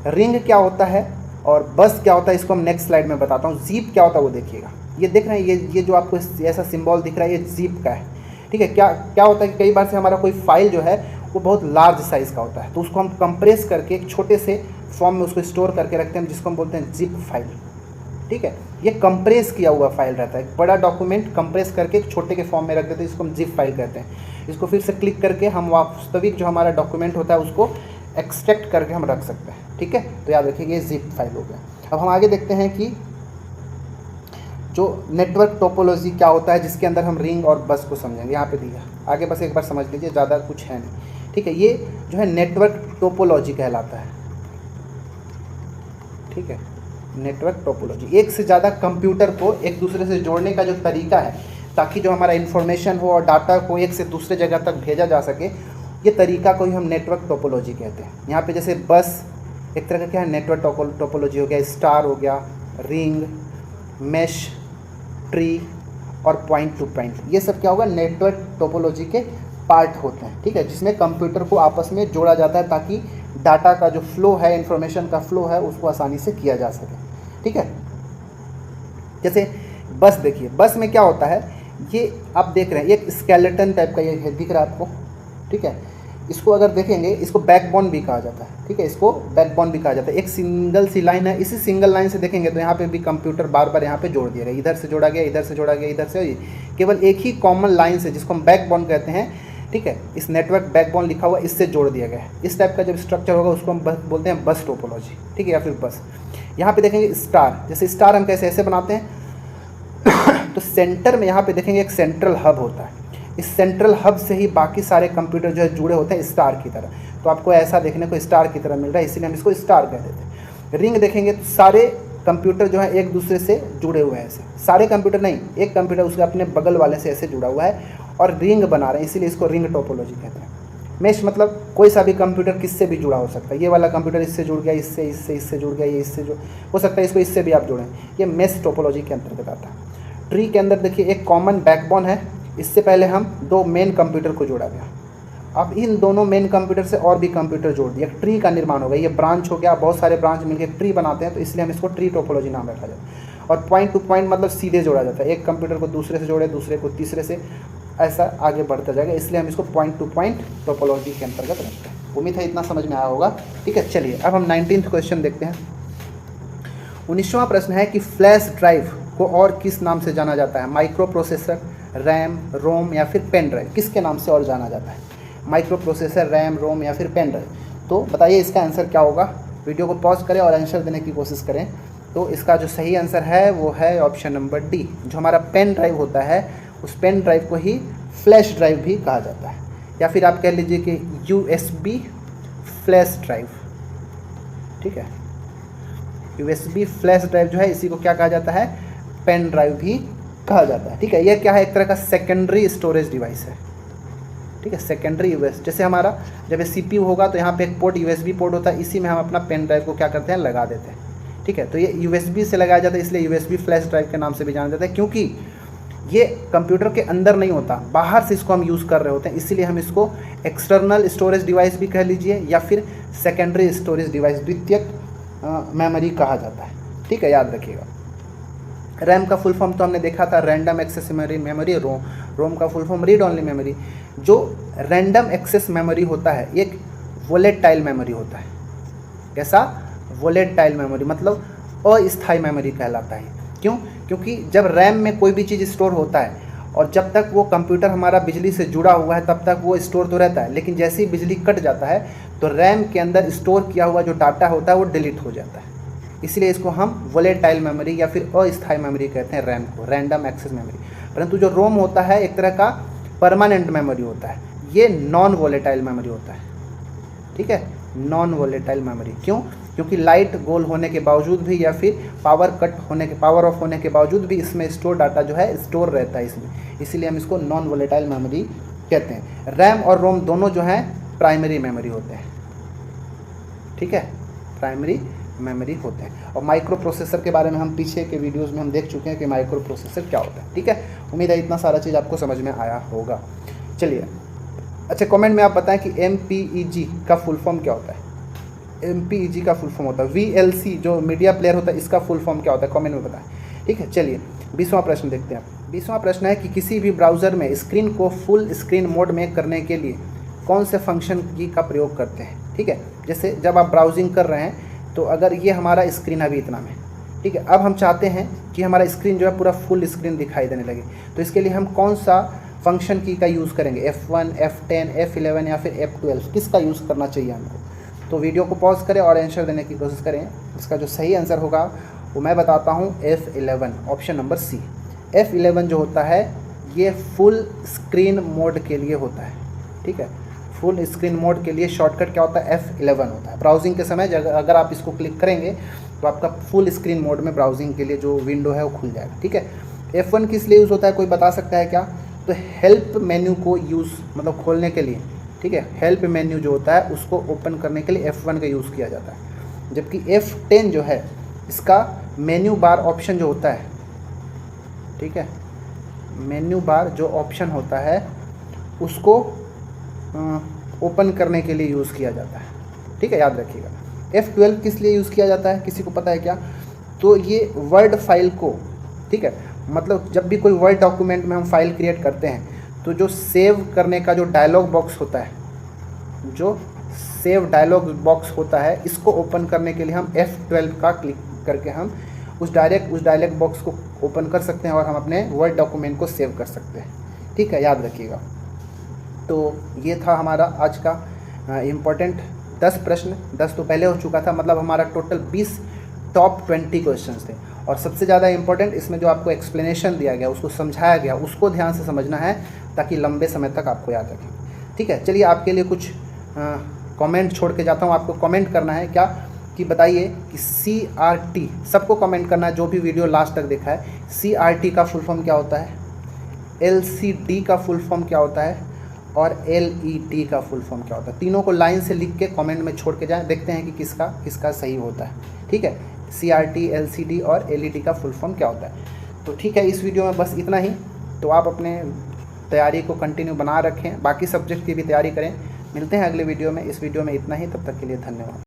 रिंग क्या होता है और बस क्या होता है इसको हम नेक्स्ट स्लाइड में बताता हूँ। जीप क्या होता है वो देखिएगा। ये देख रहे हैं, ये जो आपको ऐसा सिंबल दिख रहा है ये जीप का है। ठीक है, क्या होता है कि कई बार से हमारा कोई फाइल जो है वो बहुत लार्ज साइज़ का होता है, तो उसको हम कंप्रेस करके एक छोटे से फॉर्म में उसको स्टोर करके रखते हैं, जिसको हम बोलते हैं जिप फाइल। ठीक है, ये कंप्रेस किया हुआ फाइल रहता है। एक बड़ा डॉक्यूमेंट कंप्रेस करके एक छोटे के फॉर्म में रख देते हैं, इसको हम जिप फाइल कहते हैं। इसको फिर से क्लिक करके हम वास्तविक जो हमारा डॉक्यूमेंट होता है उसको एक्सट्रैक्ट करके हम रख सकते हैं। ठीक है, तो याद रखिए ये जिप फाइल हो गया। अब हम आगे देखते हैं कि जो नेटवर्क टोपोलॉजी क्या होता है, जिसके अंदर हम रिंग और बस को समझेंगे। यहाँ पे दिया, आगे बस एक बार समझ लीजिए, ज़्यादा कुछ है नहीं। ठीक है, ये जो है नेटवर्क टोपोलॉजी कहलाता है। ठीक है, नेटवर्क टोपोलॉजी एक से ज़्यादा कंप्यूटर को एक दूसरे से जोड़ने का जो तरीका है, ताकि जो हमारा इन्फॉर्मेशन हो और डाटा को एक से दूसरे जगह तक भेजा जा सके, ये तरीका को ही हम नेटवर्क टोपोलॉजी कहते हैं। यहाँ पे जैसे बस एक तरह का क्या है, नेटवर्क टोपोलॉजी हो गया, स्टार हो गया, रिंग, मैश, ट्री और पॉइंट टू पॉइंट, ये सब क्या होगा, नेटवर्क टोपोलॉजी के पार्ट होते हैं। ठीक है, जिसमें कंप्यूटर को आपस में जोड़ा जाता है ताकि डाटा का जो फ्लो है, इन्फॉर्मेशन का फ्लो है, उसको आसानी से किया जा सके। ठीक है, जैसे बस देखिए, बस में क्या होता है, ये आप देख रहे हैं एक स्केलेटन टाइप का ये है, दिख रहा है आपको। ठीक है, इसको अगर देखेंगे इसको बैकबोन भी कहा जाता है। ठीक है, इसको बैकबोन भी कहा जाता है। एक सिंगल सी लाइन है, इसी सिंगल लाइन से देखेंगे तो यहाँ पे भी कंप्यूटर बार बार यहाँ पे जोड़ दिया गया, इधर से जोड़ा गया, इधर से जोड़ा गया, इधर से, केवल एक ही कॉमन लाइन से, जिसको हम बैकबोन कहते हैं। ठीक है, इस नेटवर्क बैकबोन लिखा हुआ, इससे जोड़ दिया गया है। इस टाइप का जब स्ट्रक्चर होगा उसको हम बोलते हैं बस टोपोलॉजी। ठीक है, या फिर बस। यहाँ पे देखेंगे स्टार, जैसे स्टार हम कैसे ऐसे बनाते हैं तो सेंटर में यहाँ पे देखेंगे एक सेंट्रल हब होता है। इस सेंट्रल हब से ही बाकी सारे कंप्यूटर जो है जुड़े होते हैं स्टार की तरह। तो आपको ऐसा देखने को स्टार की तरह मिल रहा है, इसीलिए हम इसको स्टार कह देते हैं। रिंग देखेंगे तो सारे कंप्यूटर जो है एक दूसरे से जुड़े हुए हैं, ऐसे सारे कंप्यूटर नहीं, एक कंप्यूटर उसके अपने बगल वाले से ऐसे जुड़ा हुआ है और रिंग बना रहे हैं, इसीलिए इसको रिंग टोपोलॉजी कहते हैं। मेश मतलब कोई सा भी कंप्यूटर किससे भी जुड़ा हो सकता है। ये वाला कंप्यूटर इससे जुड़ गया, इससे जुड़ गया, ये इससे हो सकता है, इसको इससे भी आप जुड़ें। ये मेश टोपोलॉजी के अंतर्गत आता है। ट्री के अंदर देखिए एक कॉमन बैकबोन है, इससे पहले हम दो मेन कंप्यूटर को जोड़ा गया, अब इन दोनों मेन कंप्यूटर से और भी कंप्यूटर जोड़ दिया, ट्री का निर्माण हो गया। ये ब्रांच हो गया, बहुत सारे ब्रांच मिलकर ट्री बनाते हैं, तो इसलिए हम इसको ट्री टोपोलॉजी नाम रखा जाता है। और पॉइंट टू पॉइंट मतलब सीधे जोड़ा जाता है, एक कंप्यूटर को दूसरे से जोड़े, दूसरे को तीसरे से, ऐसा आगे बढ़ता जाएगा, इसलिए हम इसको पॉइंट टू पॉइंट टोपोलॉजी के अंतर्गत रखते हैं। उम्मीद है इतना समझ में आया होगा। ठीक है, चलिए अब हम 19th क्वेश्चन देखते हैं। 19वां प्रश्न है कि फ्लैश ड्राइव को और किस नाम से जाना जाता है? माइक्रो प्रोसेसर, रैम, रोम या फिर पेन ड्राइव, किसके नाम से और जाना जाता है? माइक्रो प्रोसेसर, रैम, रोम या फिर पेन ड्राइव। तो बताइए इसका आंसर क्या होगा। वीडियो को पॉज करें और आंसर देने की कोशिश करें। तो इसका जो सही आंसर है वो है ऑप्शन नंबर डी। जो हमारा पेन ड्राइव होता है उस पेन ड्राइव को ही फ्लैश ड्राइव भी कहा जाता है, या फिर आप कह लीजिए कि USB फ्लैश ड्राइव। ठीक है। USB फ्लैश ड्राइव जो है इसी को क्या कहा जाता है, पेन ड्राइव भी कहा जाता है। ठीक है, यह क्या है, एक तरह का सेकेंडरी स्टोरेज डिवाइस है। ठीक है, सेकेंडरी यूएस, जैसे हमारा जब CPU होगा तो यहाँ पे एक पोर्ट USB पोर्ट होता है, इसी में हम अपना पेन ड्राइव को क्या करते हैं, लगा देते हैं। ठीक है, तो ये USB से लगाया जाता है, इसलिए USB फ्लैश ड्राइव के नाम से भी जाना जाता है, क्योंकि ये कंप्यूटर के अंदर नहीं होता, बाहर से इसको हम यूज़ कर रहे होते हैं, इसीलिए हम इसको एक्सटर्नल स्टोरेज डिवाइस भी कह लीजिए या फिर सेकेंडरी स्टोरेज डिवाइस, द्वितीयक मेमोरी कहा जाता है। ठीक है, याद रखिएगा। रैम का फुल फॉर्म तो हमने देखा था, रैंडम एक्सेस मेमोरी। रोम का full form read only memory. जो रैंडम एक्सेस मेमोरी होता है एक वोलेटाइल मेमोरी होता है। कैसा, वोलेटाइल मेमोरी, मतलब अस्थायी मेमोरी कहलाता है। क्यों, क्योंकि जब रैम में कोई भी चीज़ स्टोर होता है और जब तक वो कंप्यूटर हमारा बिजली से जुड़ा हुआ है तब तक वो स्टोर तो रहता है, लेकिन जैसे ही बिजली कट जाता है तो रैम के अंदर स्टोर किया हुआ जो डाटा होता है वो डिलीट हो जाता है। इसलिए इसको हम वोलेटाइल मेमोरी या फिर अस्थायी मेमोरी कहते हैं, रैम को, रैंडम एक्सेस मेमोरी। परंतु जो रोम होता है एक तरह का परमानेंट मेमोरी होता है, ये नॉन वोलेटाइल मेमोरी होता है। ठीक है, नॉन वोलेटाइल मेमोरी। क्यों, क्योंकि लाइट गोल होने के बावजूद भी या फिर पावर ऑफ होने के बावजूद भी इसमें स्टोर डाटा जो है स्टोर रहता है इसमें, इसीलिए हम इसको नॉन वोलेटाइल मेमोरी कहते हैं। रैम और रोम दोनों जो हैं प्राइमरी मेमोरी होते हैं। ठीक है, प्राइमरी मेमोरी होते हैं। और माइक्रो प्रोसेसर के बारे में हम पीछे के वीडियोस में हम देख चुके हैं कि माइक्रो प्रोसेसर क्या होता है। ठीक है, उम्मीद है इतना सारा चीज़ आपको समझ में आया होगा। चलिए, अच्छा कमेंट में आप बताएं कि MPEG का फुल फॉर्म क्या होता है। MPEG का फुल फॉर्म होता है VLC, जो मीडिया प्लेयर होता है, इसका फुल फॉर्म क्या होता है, कमेंट में बताएं। ठीक है, चलिए 20वां प्रश्न देखते हैं। 20वां प्रश्न है कि किसी भी ब्राउज़र में स्क्रीन को फुल स्क्रीन मोड में करने के लिए कौन से फंक्शन की का प्रयोग करते हैं। ठीक है, जैसे जब आप ब्राउजिंग कर रहे हैं तो अगर ये हमारा स्क्रीन अभी इतना में, ठीक है, अब हम चाहते हैं कि हमारा स्क्रीन जो है पूरा फुल स्क्रीन दिखाई देने लगे, तो इसके लिए हम कौन सा फंक्शन की का यूज़ करेंगे, F1, F10, F11 या फिर F12, किसका यूज़ करना चाहिए हमको। तो वीडियो को पॉज करें और आंसर देने की कोशिश करें। इसका जो सही आंसर होगा वो मैं बताता हूँ, F11, ऑप्शन नंबर सी। F11 जो होता है ये फुल स्क्रीन मोड के लिए होता है। ठीक है, फुल स्क्रीन मोड के लिए शॉर्टकट क्या होता है, F11 होता है। ब्राउजिंग के समय अगर आप इसको क्लिक करेंगे तो आपका फुल स्क्रीन मोड में ब्राउजिंग के लिए जो विंडो है वो खुल जाएगा। ठीक है, F1 किस लिए यूज़ होता है, कोई बता सकता है क्या। तो हेल्प मेन्यू को यूज़, मतलब खोलने के लिए। ठीक है, हेल्प मेन्यू जो होता है उसको ओपन करने के लिए F1 का यूज़ किया जाता है। जबकि F10 जो है इसका मेन्यू बार ऑप्शन जो होता है, ठीक है, मेन्यू बार जो ऑप्शन होता है उसको ओपन करने के लिए यूज़ किया जाता है। ठीक है, याद रखिएगा। F12 किस लिए यूज़ किया जाता है, किसी को पता है क्या। तो ये वर्ड फाइल को, ठीक है, मतलब जब भी कोई वर्ड डॉक्यूमेंट में हम फाइल क्रिएट करते हैं तो जो सेव करने का जो डायलॉग बॉक्स होता है, जो सेव डायलॉग बॉक्स होता है, इसको ओपन करने के लिए हम F12 का क्लिक करके हम उस डायलॉग बॉक्स को ओपन कर सकते हैं और हम अपने वर्ड डॉक्यूमेंट को सेव कर सकते हैं। ठीक है, याद रखिएगा। तो ये था हमारा आज का इम्पोर्टेंट 10 प्रश्न। 10 तो पहले हो चुका था, मतलब हमारा टोटल 20 टॉप 20 क्वेश्चंस थे। और सबसे ज़्यादा इम्पोर्टेंट इसमें जो आपको एक्सप्लेनेशन दिया गया, उसको समझाया गया, उसको ध्यान से समझना है ताकि लंबे समय तक आपको याद रखें। ठीक है, चलिए आपके लिए कुछ कमेंट छोड़ के जाता हूँ। आपको कमेंट करना है क्या कि बताइए कि CRT, सबको कमेंट करना है जो भी वीडियो लास्ट तक देखा है। CRT का फुल फॉर्म क्या होता है, LCD का फुल फॉर्म क्या होता है और LED का फुल फॉर्म क्या होता है। तीनों को लाइन से लिख के कमेंट में छोड़ के जाएं, देखते हैं कि किसका सही होता है। ठीक है, CRT, LCD और LED का फुल फॉर्म क्या होता है। तो ठीक है, इस वीडियो में बस इतना ही। तो आप अपने तैयारी को कंटिन्यू बना रखें, बाकी सब्जेक्ट की भी तैयारी करें। मिलते हैं अगले वीडियो में। इस वीडियो में इतना ही, तब तक के लिए धन्यवाद।